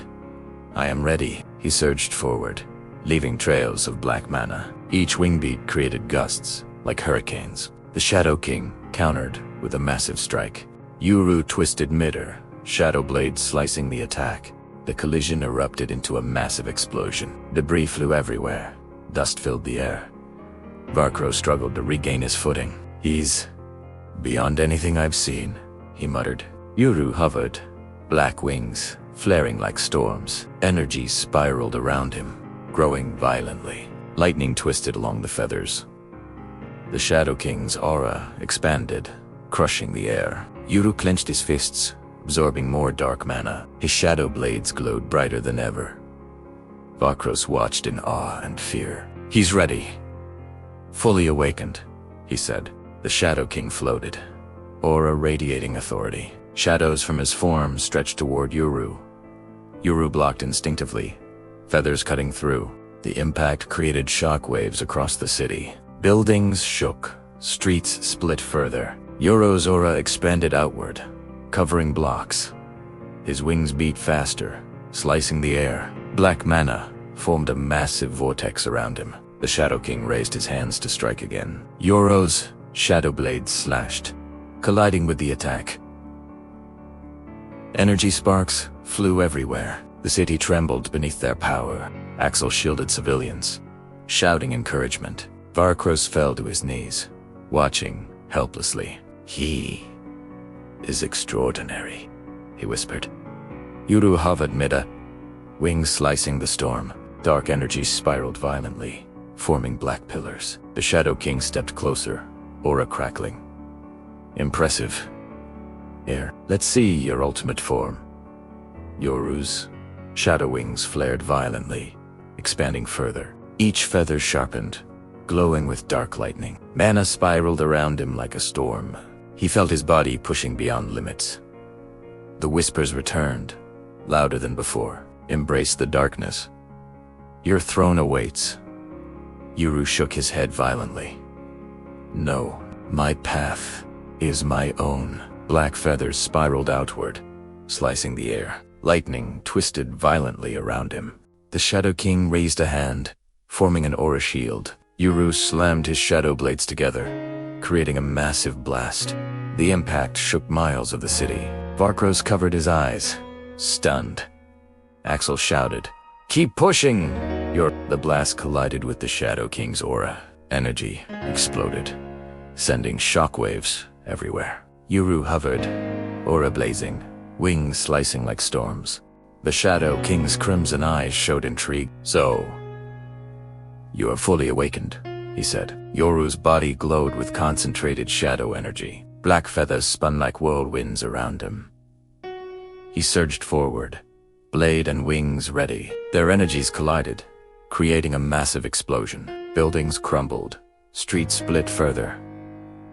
"I am ready." He surged forward, leaving trails of black mana. Each wing beat created gusts, like hurricanes. The Shadow King countered with a massive strike. Yoru twisted midair, shadow blades slicing the attack. The collision erupted into a massive explosion. Debris flew everywhere. Dust filled the air. Varkros struggled to regain his footing. "He's Beyond anything I've seen, he muttered. Yoru hovered, black wings flaring like storms. Energy spiraled around him, growing violently. Lightning twisted along the feathers. The Shadow King's aura expanded, crushing the air. Yoru clenched his fists, absorbing more dark mana. His shadow blades glowed brighter than ever. Vakros watched in awe and fear. He's ready. Fully awakened, he said. The Shadow King floated, aura radiating authority. Shadows from his form stretched toward Yoru. Yoru blocked instinctively, feathers cutting through. The impact created shockwaves across the city. Buildings shook, streets split further. Yoru's aura expanded outward, covering blocks. His wings beat faster, slicing the air. Black mana formed a massive vortex around him. The Shadow King raised his hands to strike again. Yoru's shadow blades slashed, colliding with the attack. Energy sparks flew everywhere. The city trembled beneath their power. Axel shielded civilians, shouting encouragement. Vakros fell to his knees, watching helplessly. He is extraordinary, he whispered. Yoru hovered mid-air, wings slicing the storm. Dark energy spiraled violently, forming black pillars. The Shadow King stepped closer, aura crackling. Impressive. Here, let's see your ultimate form. Yoru's shadow wings flared violently, expanding further. Each feather sharpened, glowing with dark lightning. Mana spiraled around him like a storm. He felt his body pushing beyond limits. The whispers returned, louder than before. Embrace the darkness. Your throne awaits. Yoru shook his head violently. No, my path is my own. Black feathers spiraled outward, slicing the air. Lightning twisted violently around him. The Shadow King raised a hand, forming an aura shield. Yoru slammed his shadow blades together, creating a massive blast. The impact shook miles of the city. Vakros covered his eyes, stunned. Axel shouted, "Keep pushing!" The blast collided with the Shadow King's aura. Energy exploded, sending shockwaves everywhere. Yoru hovered, aura blazing, wings slicing like storms. The Shadow King's crimson eyes showed intrigue. "So, you are fully awakened," he said. Yoru's body glowed with concentrated shadow energy. Black feathers spun like whirlwinds around him. He surged forward, blade and wings ready. Their energies collided, creating a massive explosion. Buildings crumbled, streets split further.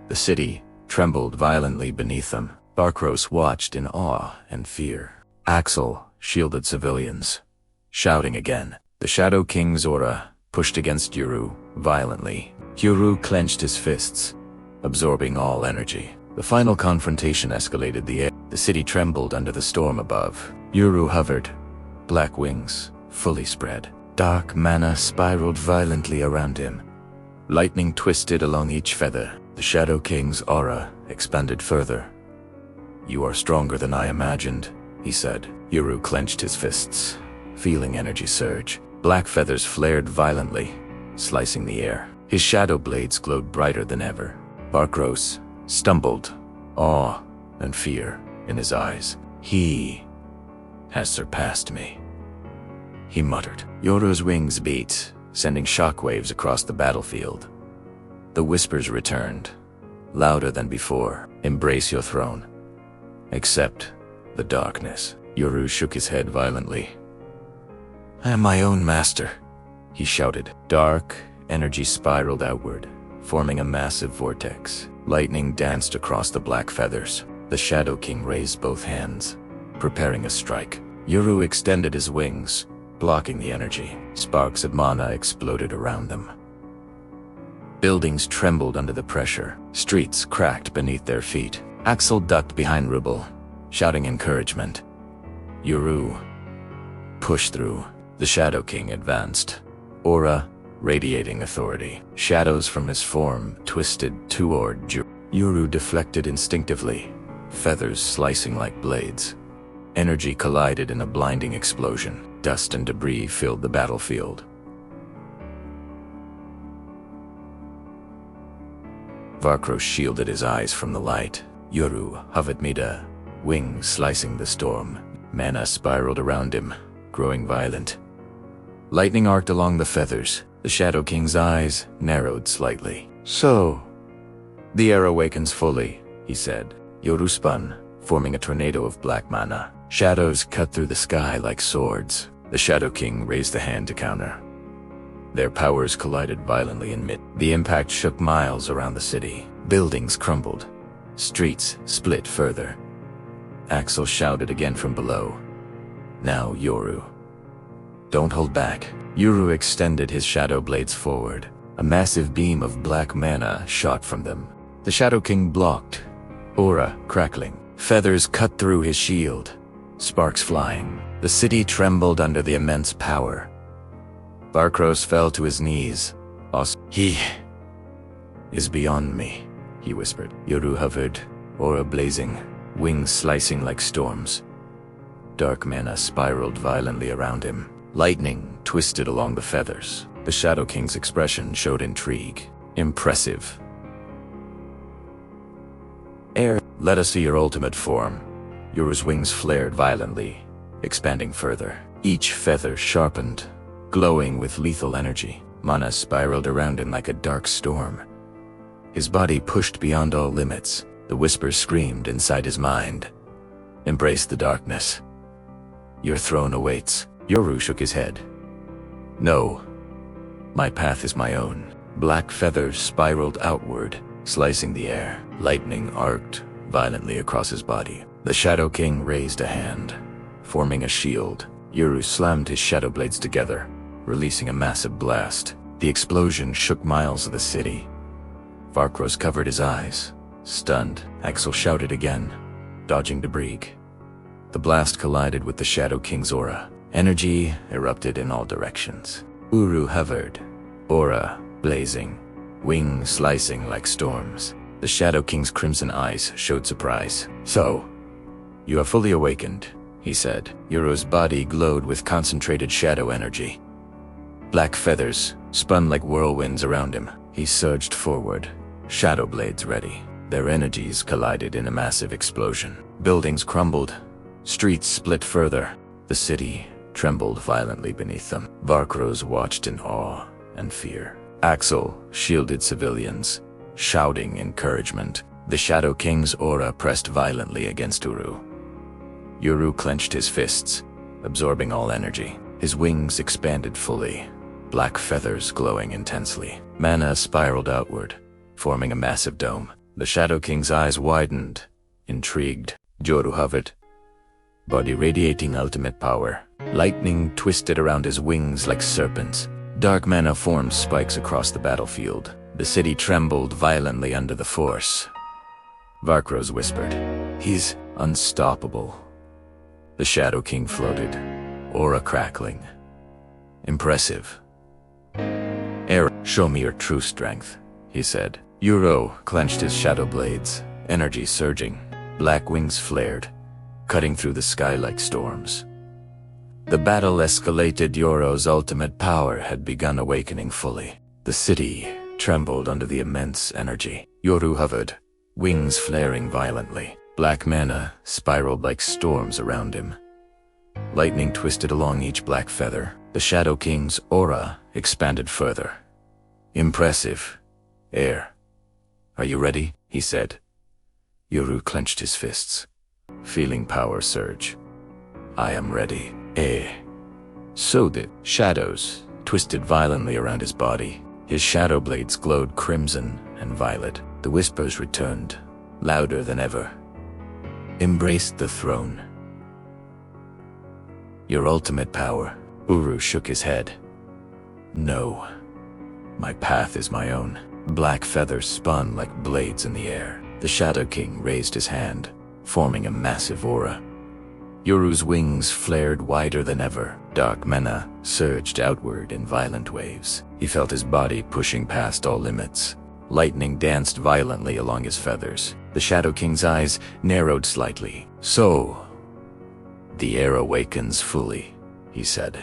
The city trembled violently beneath them. Vakros watched in awe and fear. Axel shielded civilians, shouting again. The Shadow King's aura pushed against Yoru violently. Yoru clenched his fists, absorbing all energy. The final confrontation escalated the air. The city trembled under the storm above. Yoru hovered, black wings fully spread. Dark mana spiraled violently around him. Lightning twisted along each feather. The Shadow King's aura expanded further. "You are stronger than I imagined," he said. Yoru clenched his fists, feeling energy surge. Black feathers flared violently, slicing the air. His shadow blades glowed brighter than ever. Vakros stumbled, awe and fear in his eyes. "He has surpassed me," he muttered. Yoru's wings beat, sending shockwaves across the battlefield. The whispers returned, louder than before. "Embrace your throne. Accept the darkness." Yoru shook his head violently. "I am my own master," he shouted. Dark energy spiraled outward, forming a massive vortex. Lightning danced across the black feathers. The Shadow King raised both hands, preparing a strike. Yoru extended his wings, blocking the energy. Sparks of mana exploded around them. Buildings trembled under the pressure. Streets cracked beneath their feet. Axel ducked behind rubble, shouting encouragement. Yoru pushed through. The Shadow King advanced, aura radiating authority. Shadows from his form twisted toward Yoru deflected instinctively, feathers slicing like blades. Energy collided in a blinding explosion. Dust and debris filled the battlefield. Varkros shielded his eyes from the light. Yoru hovered mida, wings slicing the storm. Mana spiraled around him, growing violent. Lightning arced along the feathers. The Shadow King's eyes narrowed slightly. "So, the heir awakens fully," he said. Yoru spun, forming a tornado of black mana. Shadows cut through the sky like swords. The Shadow King raised a hand to counter. Their powers collided violently in mid. The impact shook miles around the city. Buildings crumbled. Streets split further. Axel shouted again from below. "Now, Yoru. Don't hold back." Yoru extended his shadow blades forward. A massive beam of black mana shot from them. The Shadow King blocked, aura crackling. Feathers cut through his shield, sparks flying. The city trembled under the immense power. Varkros fell to his knees. "He is beyond me," he whispered. Yoru hovered, aura blazing, wings slicing like storms. Dark mana spiraled violently around him. Lightning twisted along the feathers. The Shadow King's expression showed intrigue. "Impressive. Heir, let us see your ultimate form." Yoru's wings flared violently, expanding further. Each feather sharpened, glowing with lethal energy. Mana spiraled around him like a dark storm. His body pushed beyond all limits. The whisper screamed inside his mind. "Embrace the darkness. Your throne awaits." Yoru shook his head. "No. My path is my own." Black feathers spiraled outward, slicing the air. Lightning arced violently across his body. The Shadow King raised a hand, forming a shield. Yoru slammed his shadow blades together, releasing a massive blast. The explosion shook miles of the city. Varkros covered his eyes, stunned. Axel shouted again, dodging debris. The blast collided with the Shadow King's aura. Energy erupted in all directions. Uru hovered, aura blazing, wings slicing like storms. The Shadow King's crimson eyes showed surprise. "So, you are fully awakened," he said. Yoru's body glowed with concentrated shadow energy. Black feathers spun like whirlwinds around him. He surged forward, shadow blades ready. Their energies collided in a massive explosion. Buildings crumbled, streets split further. The city trembled violently beneath them. Varkros watched in awe and fear. Axel shielded civilians, shouting encouragement. The Shadow King's aura pressed violently against Uru. Yoru clenched his fists, absorbing all energy. His wings expanded fully, black feathers glowing intensely. Mana spiraled outward, forming a massive dome. The Shadow King's eyes widened, intrigued. Yoru hovered, body radiating ultimate power. Lightning twisted around his wings like serpents. Dark mana formed spikes across the battlefield. The city trembled violently under the force. Varkros whispered, "He's unstoppable." The Shadow King floated, aura crackling. "Impressive. Heir, show me your true strength," he said. Yoru clenched his shadow blades, energy surging. Black wings flared, cutting through the sky like storms. The battle escalated. Yoru's ultimate power had begun awakening fully. The city trembled under the immense energy. Yoru hovered, wings flaring violently. Black mana spiraled like storms around him. Lightning twisted along each black feather. The Shadow King's aura expanded further. "Impressive. Heir. Are you ready?" he said. Yoru clenched his fists, feeling power surge. "I am ready." So did shadows twisted violently around his body. His shadow blades glowed crimson and violet. The whispers returned, louder than ever. "Embrace the throne. Your ultimate power." Uru shook his head. "No. My path is my own." Black feathers spun like blades in the air. The Shadow King raised his hand, forming a massive aura. Yoru's wings flared wider than ever. Dark mana surged outward in violent waves. He felt his body pushing past all limits. Lightning danced violently along his feathers. The Shadow King's eyes narrowed slightly. "So, the heir awakens fully," he said.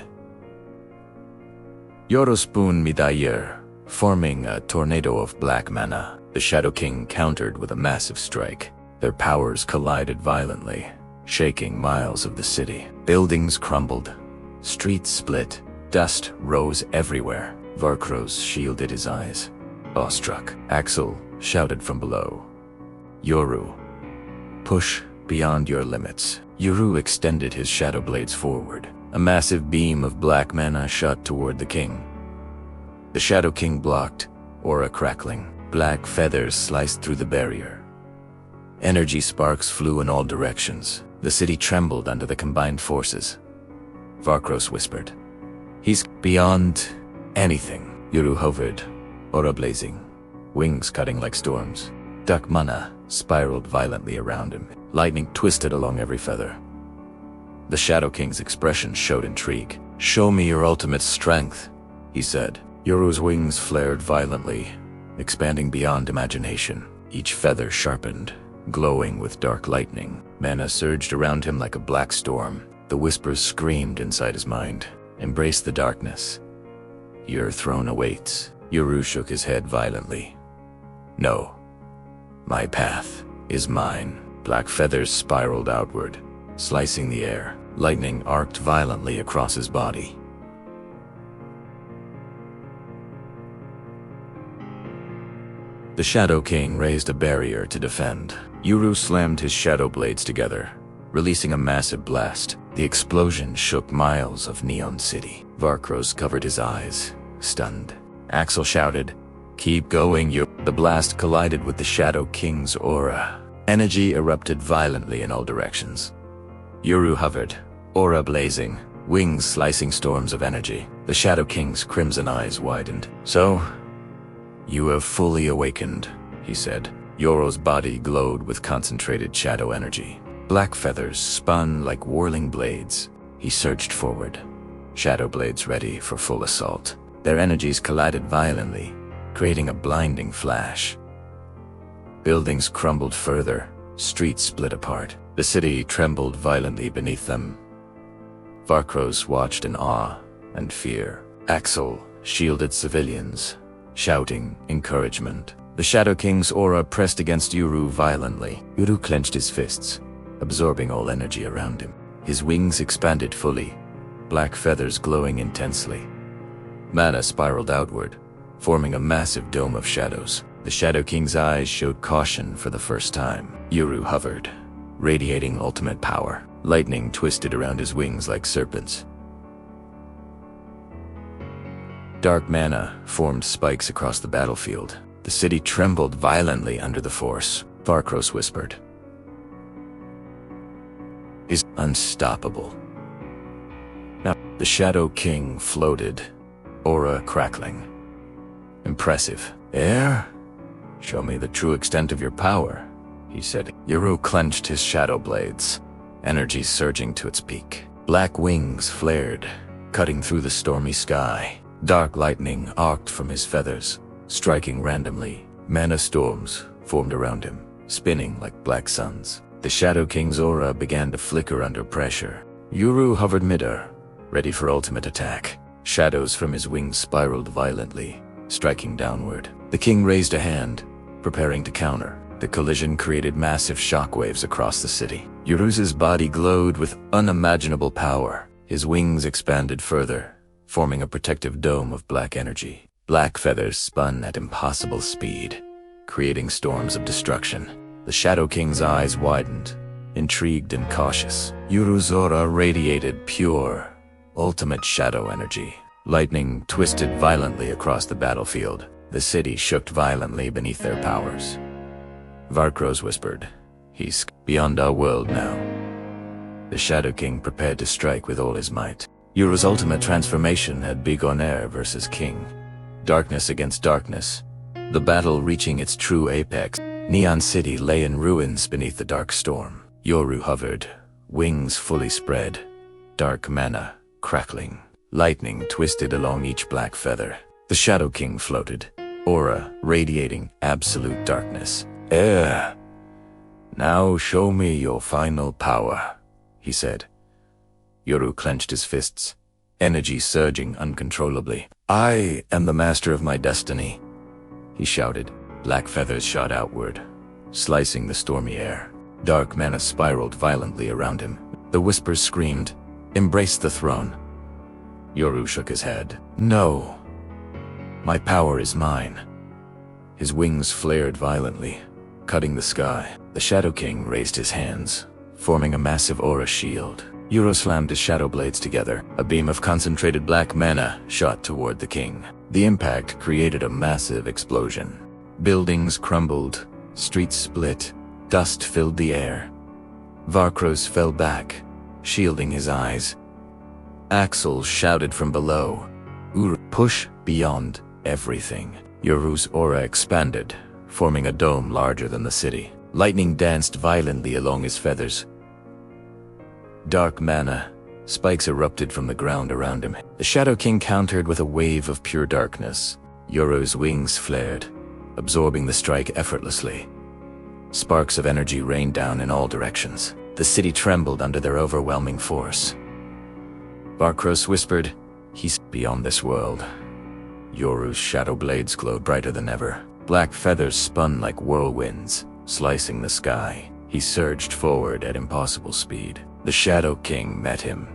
"Yoru spoon midayir, forming a tornado of black mana. The Shadow King countered with a massive strike. Their powers collided violently, shaking miles of the city. Buildings crumbled, streets split, dust rose everywhere. Varkros shielded his eyes. Awestruck, Axel shouted from below, "Yoru, push beyond your limits." Yoru extended his shadow blades forward. A massive beam of black mana shot toward the king. The Shadow King blocked, aura crackling. Black feathers sliced through the barrier. Energy sparks flew in all directions. The city trembled under the combined forces. Varkros whispered, "He's beyond anything." Yoru hovered, aura blazing, wings cutting like storms. Dark mana spiraled violently around him. Lightning twisted along every feather. The Shadow King's expression showed intrigue. "Show me your ultimate strength," he said. Yoru's wings flared violently, expanding beyond imagination. Each feather sharpened, glowing with dark lightning. Mana surged around him like a black storm. The whispers screamed inside his mind. "Embrace the darkness. Your throne awaits." Yoru shook his head violently. "No. My path is mine." Black feathers spiraled outward, slicing the air. Lightning arced violently across his body. The Shadow King raised a barrier to defend. Yoru slammed his shadow blades together, releasing a massive blast. The explosion shook miles of Neon City. Varkros covered his eyes, stunned. Axel shouted, "Keep going, Yoru." The blast collided with the Shadow King's aura. Energy erupted violently in all directions. Yoru hovered, aura blazing, wings slicing storms of energy. The Shadow King's crimson eyes widened. "So, you have fully awakened," he said. Yoru's body glowed with concentrated shadow energy. Black feathers spun like whirling blades. He surged forward, shadow blades ready for full assault. Their energies collided violently, creating a blinding flash. Buildings crumbled further, streets split apart. The city trembled violently beneath them. Varkros watched in awe and fear. Axel shielded civilians, shouting encouragement. The Shadow King's aura pressed against Yoru violently. Yoru clenched his fists, absorbing all energy around him. His wings expanded fully, black feathers glowing intensely. Mana spiraled outward, forming a massive dome of shadows. The Shadow King's eyes showed caution for the first time. Yoru hovered, radiating ultimate power. Lightning twisted around his wings like serpents. Dark mana formed spikes across the battlefield. The city trembled violently under the force. Varkros whispered, "He's unstoppable." Now, the Shadow King floated, aura crackling. "Impressive. Heir? Show me the true extent of your power," he said. Yoru clenched his shadow blades, energy surging to its peak. Black wings flared, cutting through the stormy sky. Dark lightning arced from his feathers, striking randomly. Mana storms formed around him, spinning like black suns. The Shadow King's aura began to flicker under pressure. Yoru hovered midair, ready for ultimate attack. Shadows from his wings spiraled violently, striking downward. The king raised a hand, preparing to counter. The collision created massive shockwaves across the city. Yoru's body glowed with unimaginable power. His wings expanded further, forming a protective dome of black energy. Black feathers spun at impossible speed, creating storms of destruction. The Shadow King's eyes widened, intrigued and cautious. Yoru's aura radiated pure, ultimate shadow energy. Lightning twisted violently across the battlefield. The city shook violently beneath their powers. Varkros whispered, "He's beyond our world now." The Shadow King prepared to strike with all his might. Yoru's ultimate transformation had begun heir versus king. Darkness against darkness, the battle reaching its true apex. Neon City lay in ruins beneath the dark storm. Yoru hovered, wings fully spread, dark mana crackling. Lightning twisted along each black feather. The Shadow King floated, aura radiating absolute darkness. "Heir, now show me your final power," he said. Yoru clenched his fists, energy surging uncontrollably. I am the master of my destiny, he shouted. Black feathers shot outward, slicing the stormy air. Dark mana spiraled violently around him. The whispers screamed, "Embrace the throne." Yoru shook his head. "No. My power is mine." His wings flared violently, cutting the sky. The Shadow King raised his hands, forming a massive aura shield. Yoru slammed his shadow blades together. A beam of concentrated black mana shot toward the king. The impact created a massive explosion. Buildings crumbled, streets split, dust filled the air. Varkros fell back, shielding his eyes. Axel shouted from below, "Uru, push beyond everything." Yoru's aura expanded, forming a dome larger than the city. Lightning danced violently along his feathers. Dark mana spikes erupted from the ground around him. The Shadow King countered with a wave of pure darkness. Yoru's wings flared, absorbing the strike effortlessly. Sparks of energy rained down in all directions. The city trembled under their overwhelming force. Varkros whispered, "He's beyond this world." Yoru's shadow blades glowed brighter than ever. Black feathers spun like whirlwinds, slicing the sky. He surged forward at impossible speed. The Shadow King met him.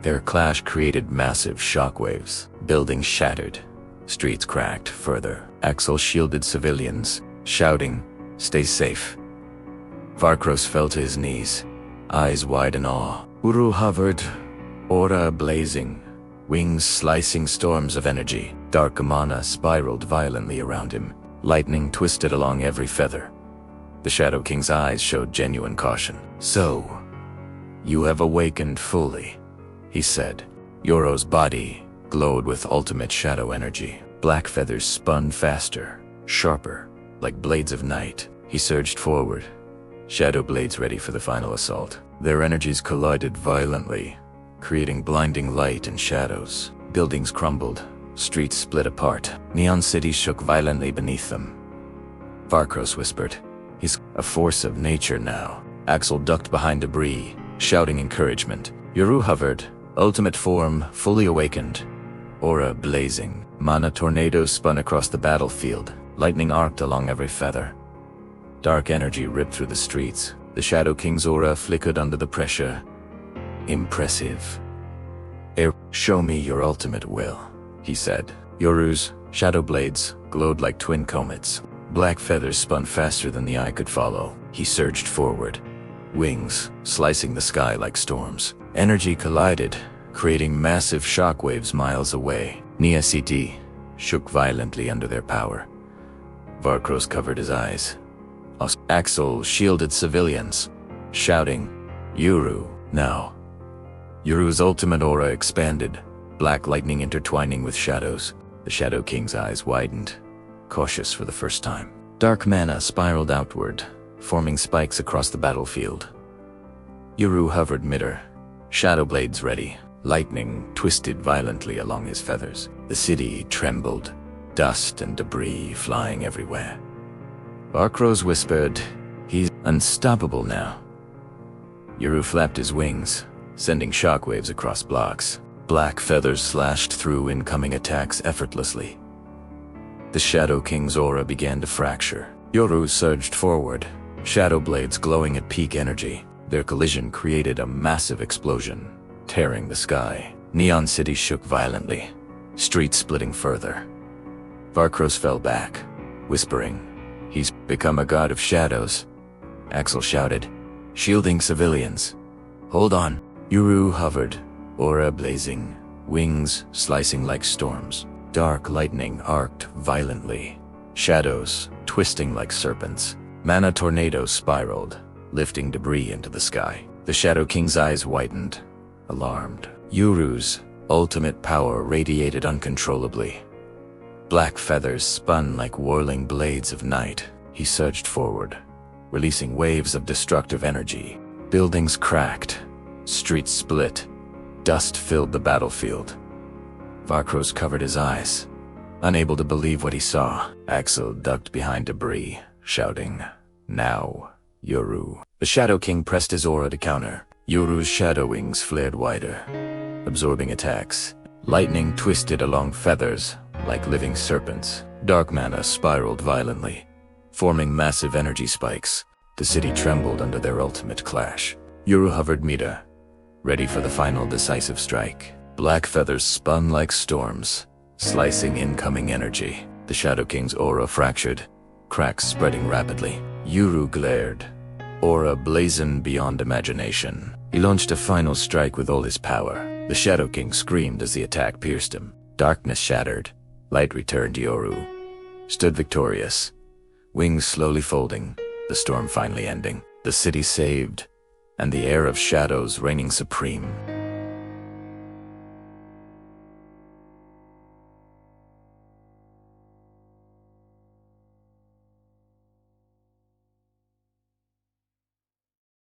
Their clash created massive shockwaves. Buildings shattered. Streets cracked further. Axel shielded civilians, shouting, "Stay safe." Varkros fell to his knees, eyes wide in awe. Uru hovered, aura blazing, wings slicing storms of energy. Dark mana spiraled violently around him. Lightning twisted along every feather. The Shadow King's eyes showed genuine caution. "So, you have awakened fully," he said. Yoru's body glowed with ultimate shadow energy. Black feathers spun faster, sharper, like blades of night. He surged forward, shadow blades ready for the final assault. Their energies collided violently, creating blinding light and shadows. Buildings crumbled, streets split apart. Neon cities shook violently beneath them. Varkros whispered, "He's a force of nature now." Axel ducked behind debris, shouting encouragement. Yoru hovered, ultimate form fully awakened, aura blazing. Mana tornadoes spun across the battlefield, lightning arced along every feather. Dark energy ripped through the streets. The Shadow King's aura flickered under the pressure. "Impressive. Heir, show me your ultimate will," he said. Yoru's shadow blades glowed like twin comets. Black feathers spun faster than the eye could follow. He surged forward, wings slicing the sky like storms. Energy collided, creating massive shockwaves miles away. Nia City shook violently under their power. Varkros covered his eyes. Axel shielded civilians, shouting, "Yoru, now." Yoru's ultimate aura expanded, black lightning intertwining with shadows. The Shadow King's eyes widened, cautious for the first time. Dark mana spiraled outward, forming spikes across the battlefield. Yoru hovered midair, shadow blades ready. Lightning twisted violently along his feathers. The city trembled, dust and debris flying everywhere. Varkros whispered, "He's unstoppable now." Yoru flapped his wings, sending shockwaves across blocks. Black feathers slashed through incoming attacks effortlessly. The Shadow King's aura began to fracture. Yoru surged forward, shadow blades glowing at peak energy. Their collision created a massive explosion, tearing the sky. Neon cities shook violently, streets splitting further. Varkros fell back, whispering, "He's become a god of shadows." Axel shouted, shielding civilians. "Hold on." Yoru hovered, aura blazing, wings slicing like storms. Dark lightning arced violently, shadows twisting like serpents. Mana tornadoes spiraled, lifting debris into the sky. The Shadow King's eyes widened, alarmed. Yoru's ultimate power radiated uncontrollably. Black feathers spun like whirling blades of night. He surged forward, releasing waves of destructive energy. Buildings cracked, streets split, dust filled the battlefield. Varkros covered his eyes, unable to believe what he saw. Axel ducked behind debris, shouting, "Now, Yoru." The Shadow King pressed his aura to counter. Yoru's shadow wings flared wider, absorbing attacks. Lightning twisted along feathers like living serpents. Dark mana spiraled violently, forming massive energy spikes. The city trembled under their ultimate clash. Yoru hovered Mita, ready for the final decisive strike. Black feathers spun like storms, slicing incoming energy. The Shadow King's aura fractured, cracks spreading rapidly. Yoru glared, aura blazoned beyond imagination. He launched a final strike with all his power. The Shadow King screamed as the attack pierced him. Darkness shattered. Light returned. Yoru stood victorious, wings slowly folding, the storm finally ending. The city saved, and the heir of shadows reigning supreme.